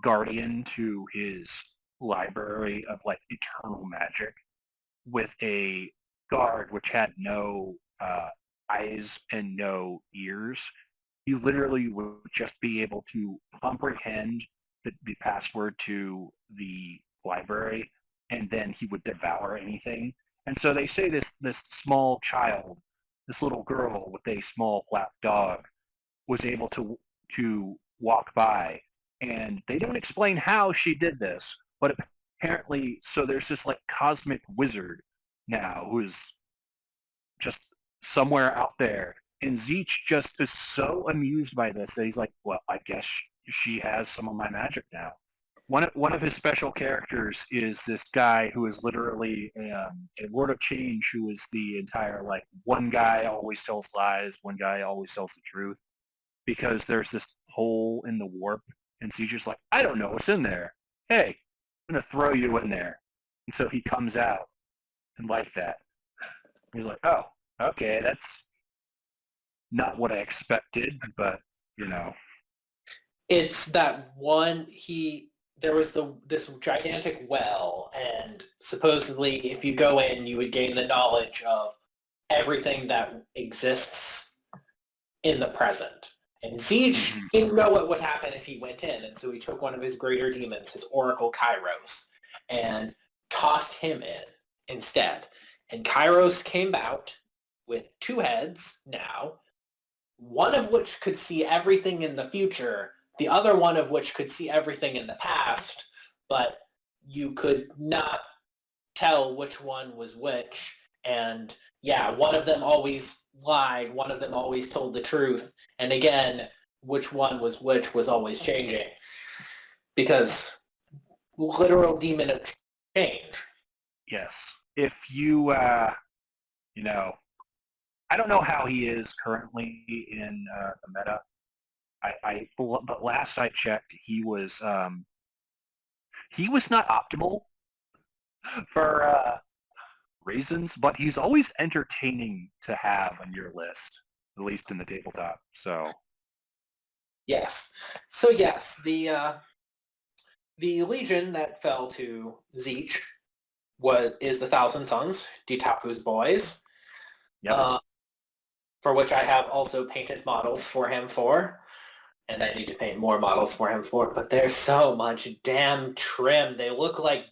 Guardian to his library of, like, eternal magic, with a guard which had no eyes and no ears. You literally would just be able to comprehend the password to the library, and then he would devour anything. And so they say this small child, this little girl with a small black dog, was able to walk by, and they don't explain how she did this, but apparently, so there's this, like, cosmic wizard now who is just somewhere out there, and Zeech just is so amused by this that he's like, well, I guess she has some of my magic now. One of his special characters is this guy who is literally a Lord of Change, who is the entire, like, one guy always tells lies, one guy always tells the truth, because there's this hole in the warp, and Zeech is like, I don't know what's in there. Hey, I'm going to throw you in there. And so he comes out, and like that. He's like, oh, okay, that's not what I expected, but, It's that one, there was this gigantic well, and supposedly if you go in, you would gain the knowledge of everything that exists in the present. And Zeech didn't know what would happen if he went in, and so he took one of his greater demons, his Oracle Kairos, and tossed him in instead. And Kairos came out with 2 heads now, one of which could see everything in the future, the other one of which could see everything in the past, but you could not tell which one was which. And yeah, one of them always lied, one of them always told the truth, and again, which one was which was always changing. Because literal demon of change. yes. If you, I don't know how he is currently in the meta. But last I checked, he was not optimal for reasons, but he's always entertaining to have on your list, at least in the tabletop. So yes. So yes, the Legion that fell to Zeech is the Thousand Sons, Ditaku's Boys, Yep. for which I have also painted models for him for, and I need to paint more models for him for, but there's so much damn trim. They look like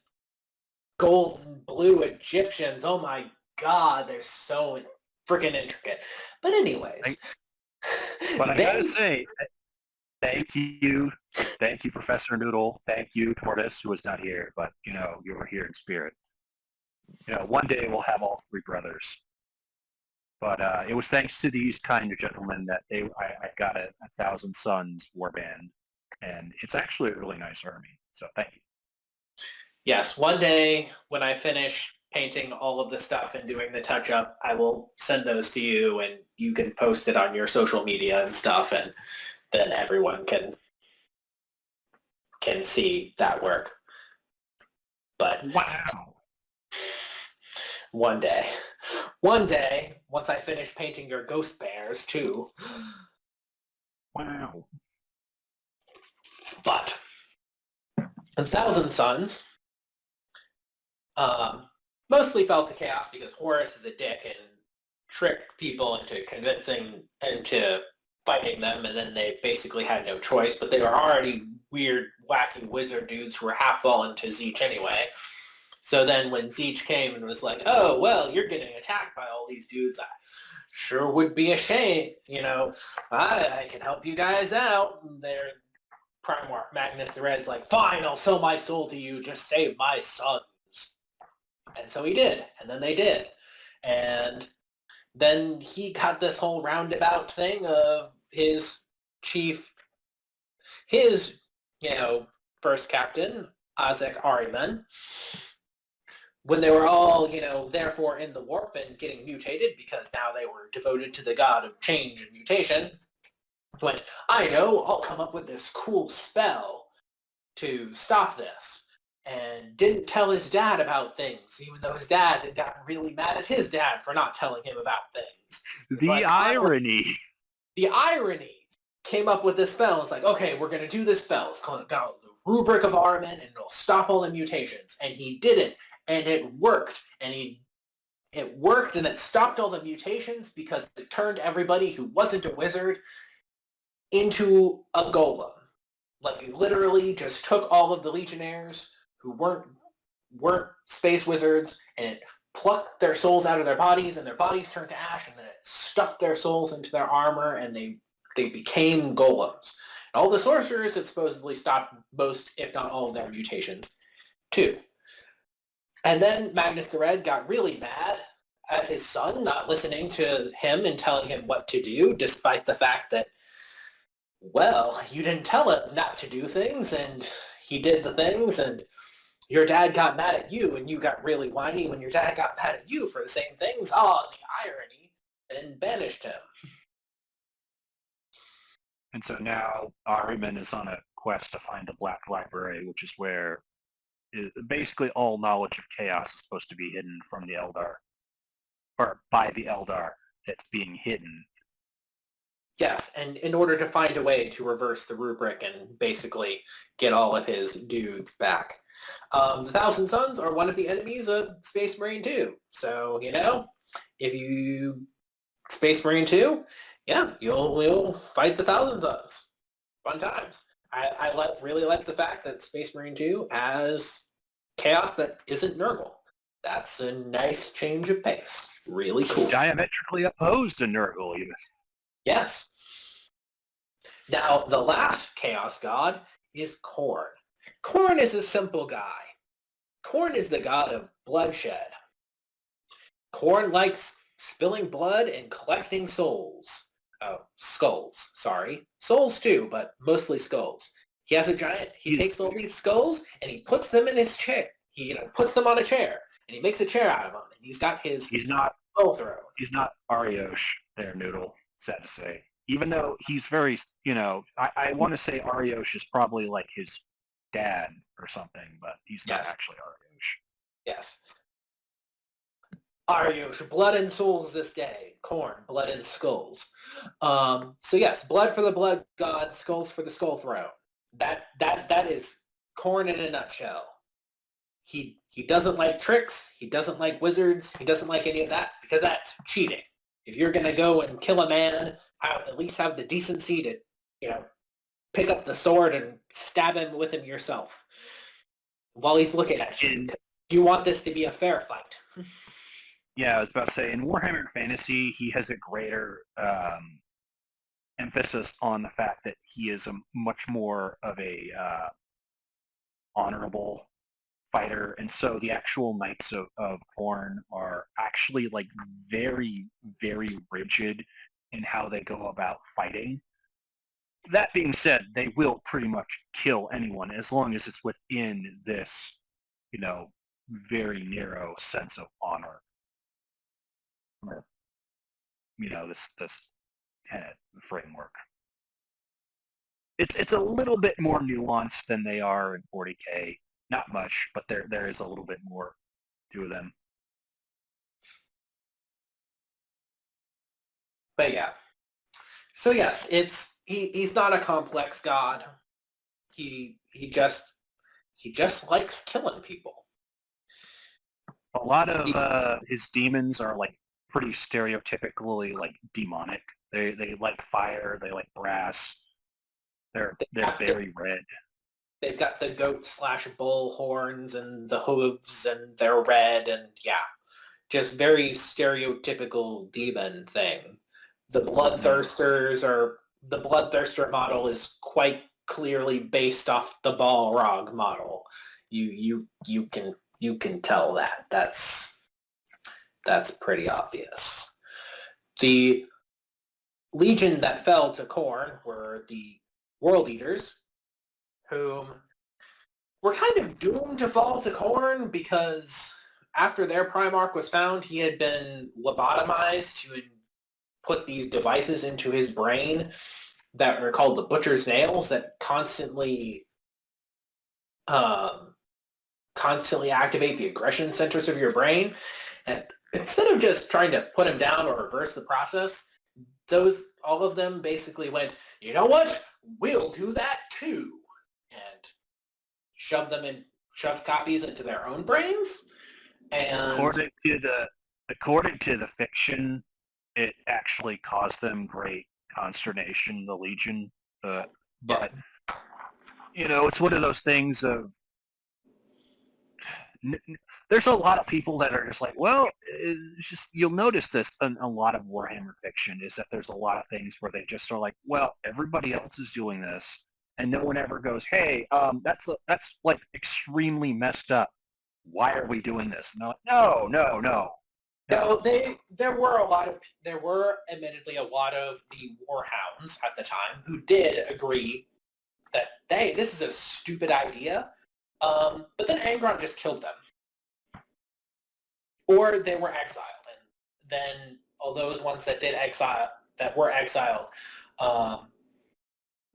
gold and blue Egyptians. Oh my god, they're so freaking intricate. But anyways, But I gotta say, thank you, Professor Noodle. Thank you, Tortoise, who was not here, but you were here in spirit. One day we'll have all three brothers. But it was thanks to these kind of gentlemen that I got a Thousand Sons warband, and it's actually a really nice army. So thank you. Yes, one day when I finish painting all of the stuff and doing the touch-up, I will send those to you, and you can post it on your social media and stuff, and then everyone can see that work. But Wow. One day, once I finish painting your ghost bears too. Wow. But the Thousand Sons mostly fell to chaos because Horus is a dick and tricked people into convincing into fighting them, and then they basically had no choice, but they were already weird, wacky wizard dudes who were half fallen to Zeech anyway. So then when Zeech came and was like, oh, well, you're getting attacked by all these dudes, I sure would be ashamed, I can help you guys out. And their Primarch Magnus the Red's like, fine, I'll sell my soul to you, just save my sons. And so he did, and then they did. And then he got this whole roundabout thing of his first captain, Isaac Ahriman, when they were all, therefore in the warp and getting mutated because now they were devoted to the god of change and mutation, went, I know, I'll come up with this cool spell to stop this. And didn't tell his dad about things, even though his dad had gotten really mad at his dad for not telling him about things. The irony. The irony came up with this spell. It's like, okay, we're going to do this spell. It's called the Rubric of Ahriman, and it'll stop all the mutations. And he did it, and it worked. And it worked, and it stopped all the mutations because it turned everybody who wasn't a wizard into a golem. Like, it literally just took all of the legionnaires who weren't space wizards, and it plucked their souls out of their bodies, and their bodies turned to ash, and then it stuffed their souls into their armor, and they became golems. And all the sorcerers had supposedly stopped most, if not all, of their mutations, too. And then Magnus the Red got really mad at his son not listening to him and telling him what to do, despite the fact that, well, you didn't tell him not to do things, and he did the things, and your dad got mad at you, and you got really whiny when your dad got mad at you for the same things. Oh, the irony, and banished him. And so now Ahriman is on a quest to find the Black Library, which is where basically all knowledge of chaos is supposed to be hidden from the Eldar, or by the Eldar that's being hidden. Yes, and in order to find a way to reverse the rubric and basically get all of his dudes back. The Thousand Sons are one of the enemies of Space Marine 2. So, if you... Space Marine 2, yeah, you'll fight the Thousand Sons. Fun times. I really like the fact that Space Marine 2 has chaos that isn't Nurgle. That's a nice change of pace. Really cool. Diametrically opposed to Nurgle, even. Yes. Now, the last Chaos God is Khorne. Khorne is a simple guy. Khorne is the god of bloodshed. Khorne likes spilling blood and collecting souls. Oh, skulls, sorry. Souls too, but mostly skulls. He has a giant, he takes all these skulls and he puts them in his chair. He puts them on a chair and he makes a chair out of them. And he's got his bow throw. He's not Ariosh there, Noodle, sad to say. Even though he's very, I want to say Ariosh is probably like his dad or something, but he's not actually Ariosh. Yes. Ariosh, blood and souls this day. Khorne, blood and skulls. So yes, blood for the blood god, skulls for the skull throne. That is Khorne in a nutshell. he doesn't like tricks. He doesn't like wizards. He doesn't like any of that because that's cheating. If you're going to go and kill a man, at least have the decency to, pick up the sword and stab him with him yourself while he's looking at you. You want this to be a fair fight. Yeah, I was about to say, in Warhammer Fantasy, he has a greater emphasis on the fact that he is a much more of a honorable fighter, and so the actual Knights of Khorne are actually like very, very rigid in how they go about fighting. That being said, they will pretty much kill anyone as long as it's within this, very narrow sense of honor. Or, this tenet framework. It's a little bit more nuanced than they are in 40K. Not much, but there is a little bit more to them. But yeah. So yes, he's not a complex god. He just likes killing people. A lot of his demons are like pretty stereotypically like demonic. They like fire, they like brass. They're very red. They've got the goat/bull horns and the hooves, and they're red, and yeah, just very stereotypical demon thing. The Bloodthirster model is quite clearly based off the Balrog model. You can tell that. That's pretty obvious. The legion that fell to Khorne were the World Eaters, whom were kind of doomed to fall to Khorne because after their Primarch was found, he had been lobotomized to put these devices into his brain that are called the Butcher's Nails that constantly activate the aggression centers of your brain. And instead of just trying to put him down or reverse the process, all of them basically went, you know what? We'll do that too. And shoved copies into their own brains. And according to the fiction, it actually caused them great consternation, the Legion. But it's one of those things of there's a lot of people that are just like, well, it's just, you'll notice this in a lot of Warhammer fiction is that there's a lot of things where they just are like, well, everybody else is doing this, and no one ever goes, hey, that's like extremely messed up. Why are we doing this? No. No, there were admittedly a lot of the Warhounds at the time who did agree that, hey, this is a stupid idea. But then Angron just killed them. Or they were exiled. And then all those ones that were exiled,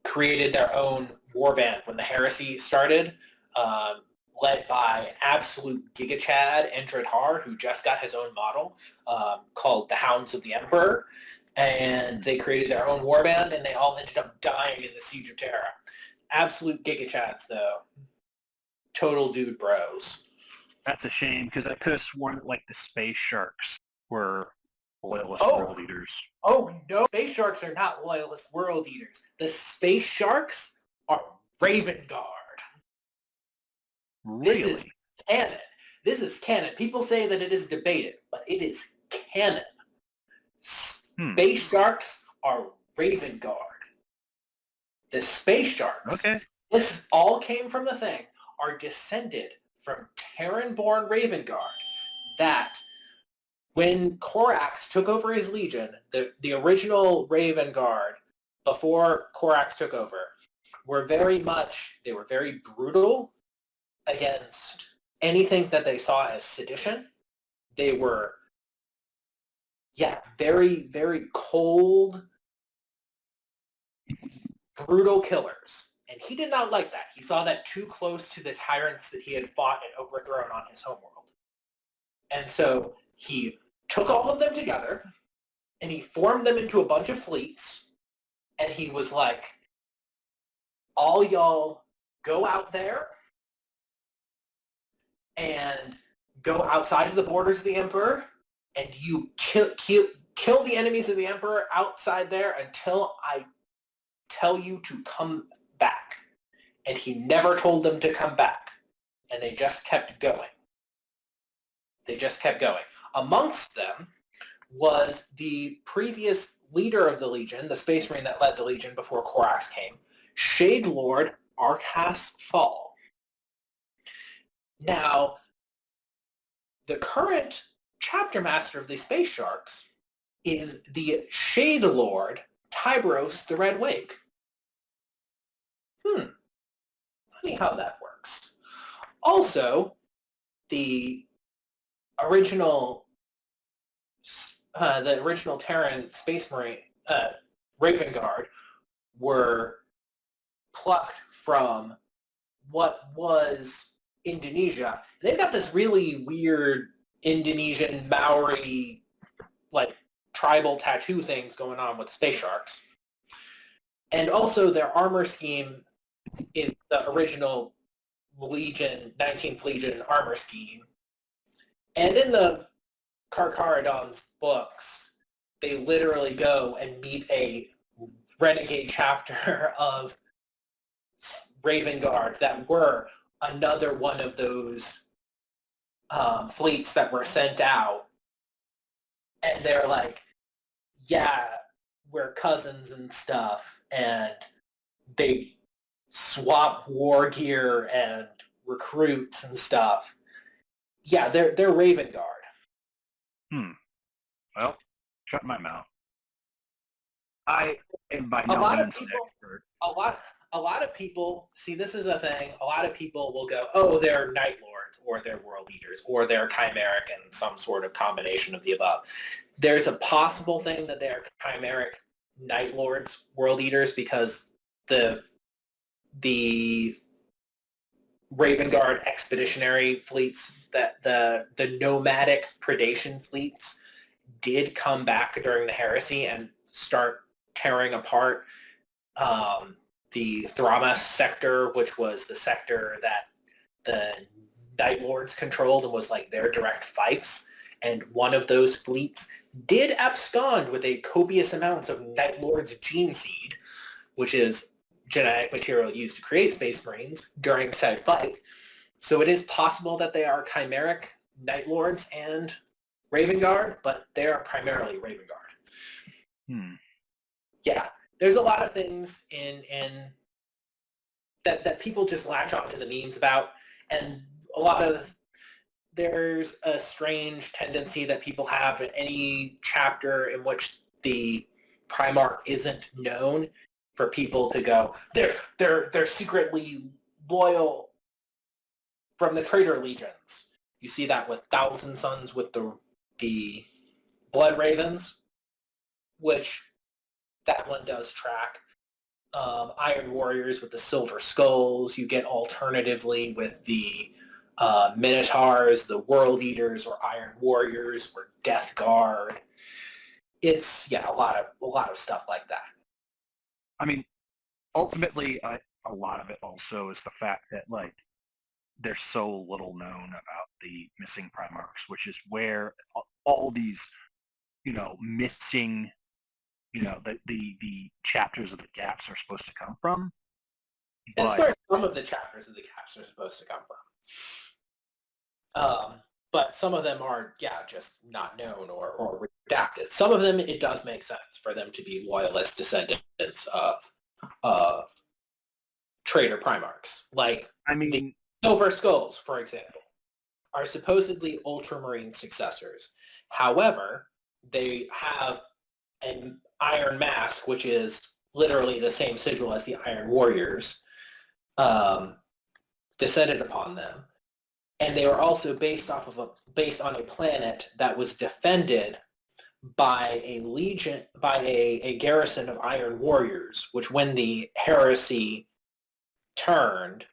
created their own warband when the heresy started, led by an absolute Giga Chad, Endred Har, who just got his own model, called the Hounds of the Emperor. And they created their own warband, and they all ended up dying in the Siege of Terra. Absolute Giga Chads, though. Total dude bros. That's a shame, because I could have sworn that, like, the Space Sharks were loyalist world eaters. Oh, no. Space Sharks are not loyalist world eaters. The Space Sharks are Raven Guard. Really? This is canon. People say that it is debated, but it is canon. Space Sharks are Raven Guard. The Space Sharks. Okay. This all came from the thing. Are descended from Terran-born Raven Guard that when Corax took over his legion, the original Raven Guard before Corax took over were very brutal against anything that they saw as sedition. They were very, very cold, brutal killers. And he did not like that. He saw that too close to the tyrants that he had fought and overthrown on his homeworld. And so he took all of them together, and he formed them into a bunch of fleets, and he was like, all y'all go out there and go outside of the borders of the Emperor, and you kill the enemies of the Emperor outside there until I tell you to come back. And he never told them to come back. And they just kept going. Amongst them was the previous leader of the Legion, the Space Marine that led the Legion before Korax came, Shade Lord Arkas Fall. Now, the current chapter master of the Space Sharks is the Shade Lord Tybros the Red Wake. Funny how that works. Also, the original Terran Space Marine Raven Guard were plucked from what was Indonesia. They've got this really weird Indonesian Maori like tribal tattoo things going on with the Space Sharks. And also their armor scheme is the original Legion, 19th Legion armor scheme. And in the Karkaradon's books, they literally go and meet a renegade chapter of Raven Guard that were another one of those fleets that were sent out. And they're like, yeah, we're cousins and stuff. And they swap war gear and recruits and stuff. Yeah, they're Raven Guard. Well, shut my mouth. I am by no means an expert. A lot of people, see, this is a thing, a lot of people will go, oh, they're Night Lords, or they're World Eaters, or they're Chimeric, and some sort of combination of the above. There's a possible thing that they're Chimeric Night Lords, World Eaters, because the Raven Guard expeditionary fleets, that the nomadic predation fleets did come back during the heresy and start tearing apart the Thramas sector, which was the sector that the Night Lords controlled and was like their direct fiefs. And one of those fleets did abscond with a copious amount of Night Lords gene seed, which is genetic material used to create Space Marines during said fight. So it is possible that they are chimeric Night Lords and Raven Guard, but they are primarily Raven Guard. Yeah, there's a lot of things in that people just latch onto the memes about, and there's a strange tendency that people have in any chapter in which the Primarch isn't known for people to go, they're secretly loyal from the traitor legions. You see that with Thousand Sons with the Blood Ravens, which that one does track. Iron Warriors with the Silver Skulls. You get alternatively with the Minotaurs, the World Eaters, or Iron Warriors, or Death Guard. It's a lot of stuff like that. I mean, ultimately, a lot of it also is the fact that like there's so little known about the missing Primarchs, which is where all these, missing, the chapters of the gaps are supposed to come from. That's where some of the chapters of the gaps are supposed to come from. But some of them are, just not known or redacted. Some of them, it does make sense for them to be loyalist descendants of traitor Primarchs. Like, the Silver Skulls, for example, are supposedly Ultramarine successors. However, they have an Iron Mask, which is literally the same sigil as the Iron Warriors, descended upon them. And they were also based on a planet that was defended by a garrison of Iron Warriors, which when the heresy turned,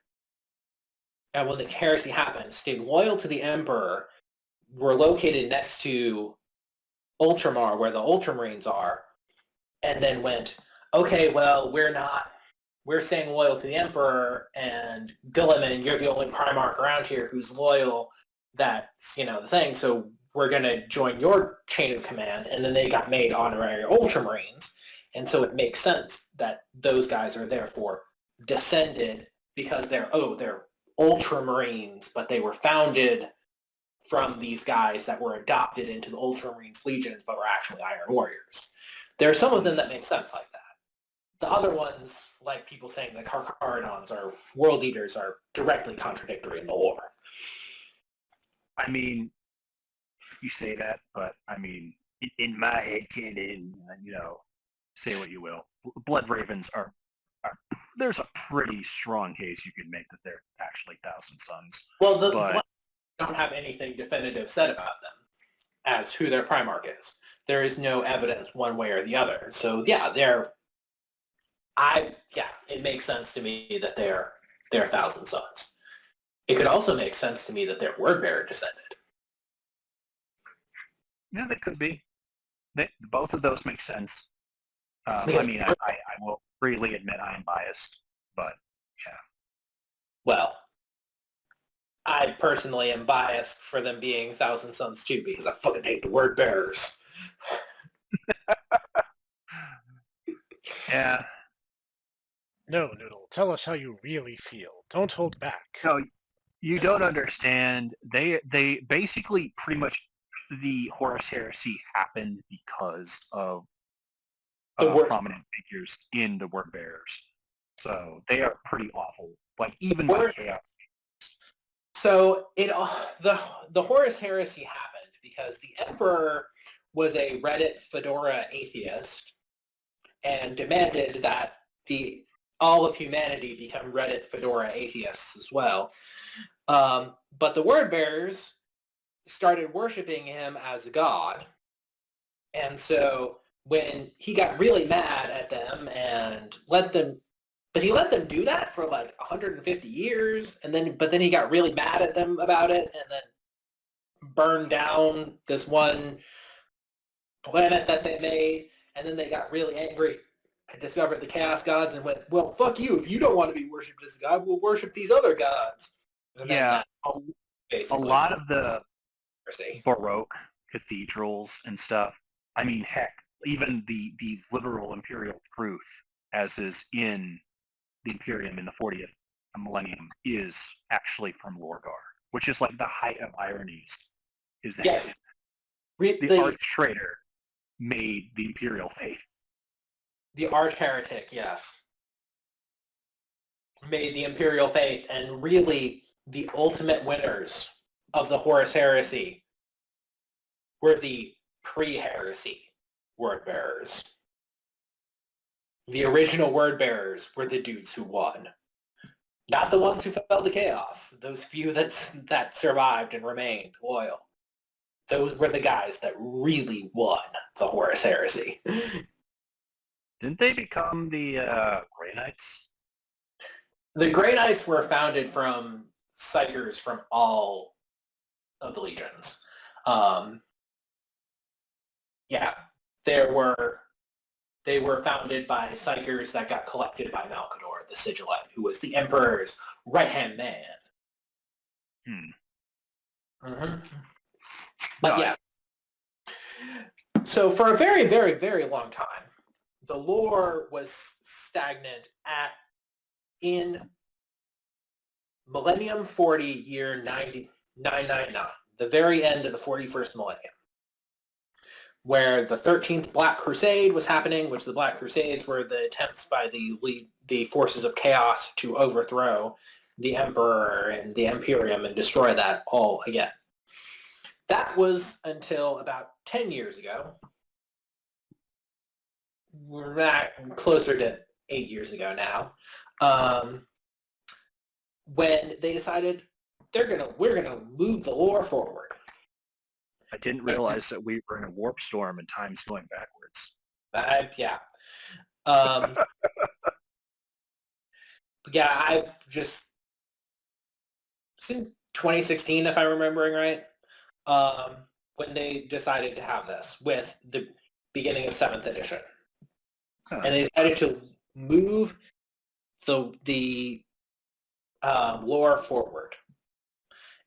and when the heresy happened, stayed loyal to the Emperor, were located next to Ultramar, where the Ultramarines are, and then went, okay, well, we're not we're staying loyal to the Emperor, and Guilliman, you're the only Primarch around here who's loyal. That's, the thing. So we're going to join your chain of command. And then they got made honorary Ultramarines. And so it makes sense that those guys are therefore descended because they're Ultramarines, but they were founded from these guys that were adopted into the Ultramarines legions, but were actually Iron Warriors. There are some of them that make sense like that. The other ones, like people saying the Carcharodons are World Eaters, are directly contradictory in the lore. I mean, you say that, but I mean, in my head canon, say what you will, Blood Ravens are there's a pretty strong case you could make that they're actually Thousand Sons. Well, Blood don't have anything definitive said about them as who their Primarch is. There is no evidence one way or the other. So yeah, it makes sense to me that they're Thousand Sons. It could also make sense to me that they're Wordbearer descended. Yeah, they could be. Both of those make sense. I will freely admit I am biased, but yeah. Well, I personally am biased for them being Thousand Sons too, because I fucking hate the Wordbearers. Yeah. No, Noodle, tell us how you really feel. Don't hold back. No, you don't understand. They basically pretty much the Horus Heresy happened because of prominent figures in the Word Bearers. So they are pretty awful. Like even by chaos. So the Horus Heresy happened because the Emperor was a Reddit fedora atheist and demanded that all of humanity become Reddit fedora atheists as well. But the Word Bearers started worshiping him as a god. And so when he got really mad at them and he let them do that for like 150 years, but then he got really mad at them about it and then burned down this one planet that they made, and then they got really angry and discovered the Chaos Gods and went, well, fuck you. If you don't want to be worshipped as a god, we'll worship these other gods. And yeah. A lot of the Baroque cathedrals and stuff, I mean, heck, even the literal imperial truth, as is in the Imperium in the 40th millennium, is actually from Lorgar, which is like the height of ironies. Is that the arch traitor made the imperial faith. The arch heretic, yes, made the imperial faith, and really the ultimate winners of the Horus Heresy were the pre-heresy word bearers. The original word bearers were the dudes who won. Not the ones who fell to chaos. Those few that survived and remained loyal. Those were the guys that really won the Horus Heresy. Didn't they become the Grey Knights? The Grey Knights were founded from Psykers from all of the legions. They were founded by Psykers that got collected by Malkador, the Sigilite, who was the Emperor's right-hand man. Mm-hmm. But yeah. So for a very, very, very long time, the lore was stagnant in Millennium 40, year 999, the very end of the 41st millennium, where the 13th Black Crusade was happening, which the Black Crusades were the attempts by the forces of chaos to overthrow the Emperor and the Imperium and destroy that all again. That was until about 10 years ago. We're back closer to 8 years ago now, when they decided we're gonna move the lore forward. I didn't realize that we were in a warp storm and time's going backwards. It's in 2016, if I'm remembering right, when they decided to have this with the beginning of 7th edition. Huh. And they decided to move the lore forward.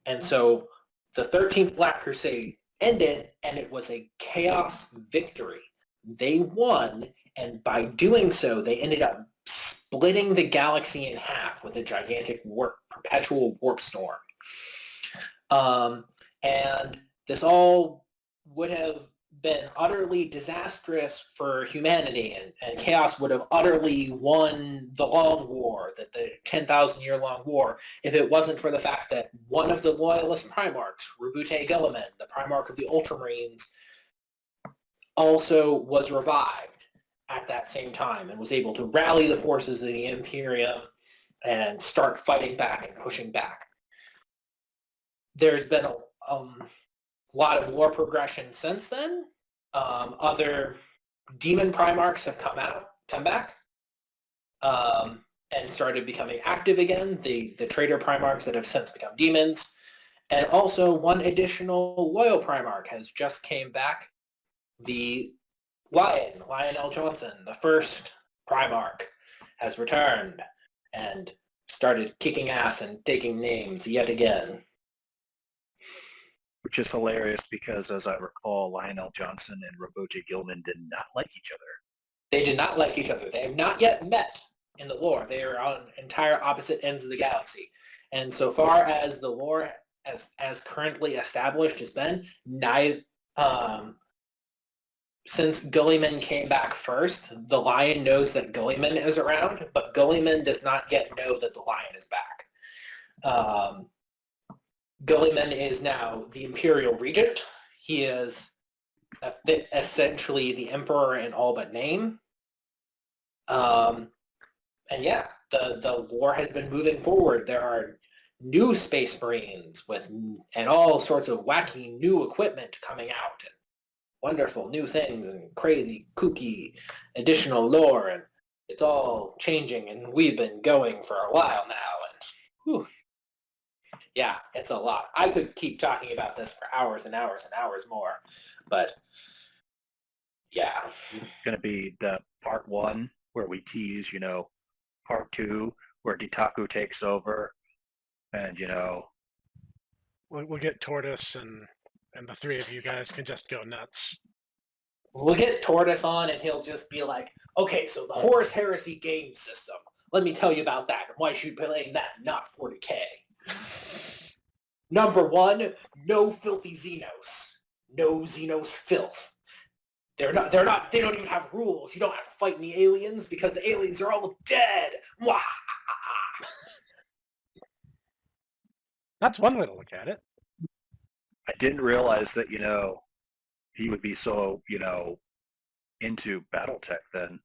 And so the 13th Black Crusade ended, and it was a chaos victory. They won, and by doing so, they ended up splitting the galaxy in half with a gigantic perpetual warp storm. And this all would have been utterly disastrous for humanity, and Chaos would have utterly won the Long War, the 10,000-year long war, if it wasn't for the fact that one of the loyalist Primarchs, Rubute Guilliman, the Primarch of the Ultramarines, also was revived at that same time and was able to rally the forces of the Imperium and start fighting back and pushing back. There's been a lot of lore progression since then. Other demon Primarchs have come back, and started becoming active again. The traitor Primarchs that have since become demons, and also one additional loyal Primarch has just came back. The Lionel Johnson, the first Primarch, has returned and started kicking ass and taking names yet again. Which is hilarious because, as I recall, Lionel Johnson and Rubute Guilliman did not like each other. They did not like each other. They have not yet met in the lore. They are on entire opposite ends of the galaxy. And so far as the lore as currently established has been, since Guilliman came back first, the Lion knows that Guilliman is around, but Guilliman does not yet know that the Lion is back. Guilliman is now the Imperial Regent. He is essentially the Emperor in all but name. And yeah, the war has been moving forward. There are new Space Marines and all sorts of wacky new equipment coming out, and wonderful new things and crazy, kooky additional lore, and it's all changing, and we've been going for a while now, and whew. Yeah, it's a lot. I could keep talking about this for hours and hours and hours more, but yeah. It's going to be the part 1 where we tease, part 2 where Ditaku takes over, and, We'll get Tortoise, and the three of you guys can just go nuts. We'll get Tortoise on, and he'll just be like, okay, so the Horus Heresy game system. Let me tell you about that, and why you should be playing that, not 40K. Number 1, no filthy Xenos. No Xenos filth. They don't even have rules. You don't have to fight any aliens because the aliens are all dead. Mwah! That's one way to look at it. I didn't realize that, he would be so, into Battletech then.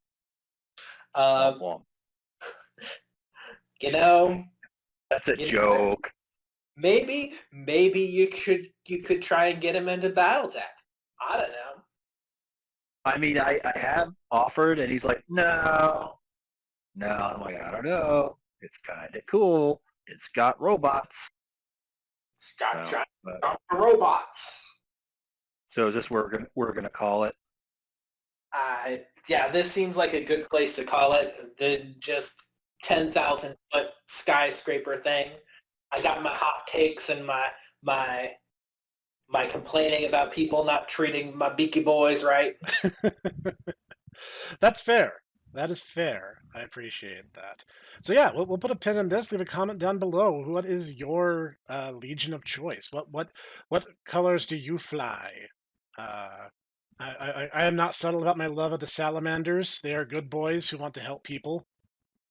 That's a joke. Maybe you could try and get him into Battletech. I don't know. I mean, I have offered, and he's like, no. I'm like, I don't know. It's kind of cool. It's got robots. It's got giant robots. So is this where we're gonna call it? Yeah, this seems like a good place to call it. The just 10,000-foot skyscraper thing. I got my hot takes and my complaining about people not treating my beaky boys right. That's fair. That is fair. I appreciate that. So yeah, we'll put a pin in this. Leave a comment down below. What is your Legion of choice? What colors do you fly? I am not subtle about my love of the salamanders. They are good boys who want to help people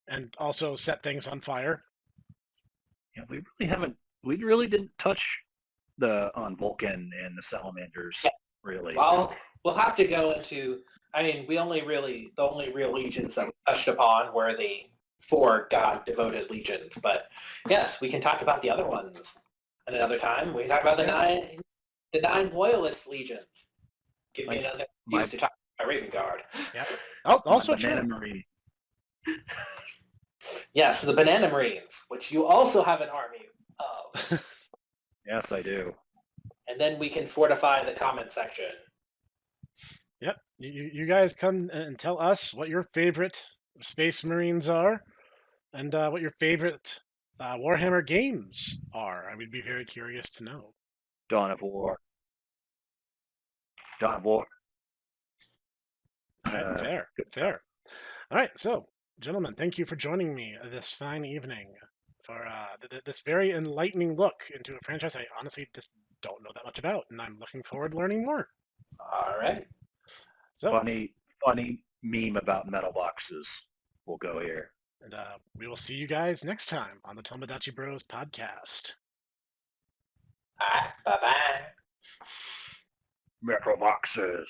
and also set things on fire. Yeah, we really didn't touch on Vulcan and the salamanders, really. Well, we'll have to go into, the only real legions that we touched upon were the 4 god-devoted legions, but yes, we can talk about the other ones at another time. We can talk about the 9 loyalist legions. Give me another excuse to talk about Raven Guard. Yeah. Oh, also Banana Marine. Yes, the Banana Marines, which you also have an army of. Yes, I do. And then we can fortify the comment section. Yep. You guys come and tell us what your favorite Space Marines are. and what your favorite Warhammer games are. I would be very curious to know. Dawn of War. Dawn of War. All right, fair, Good fair. All right, so gentlemen, thank you for joining me this fine evening for this very enlightening look into a franchise I honestly just don't know that much about, and I'm looking forward to learning more. All right. So, funny meme about metal boxes will go here. and we will see you guys next time on the Tomodachi Bros podcast. All right. Bye-bye. Metal boxes.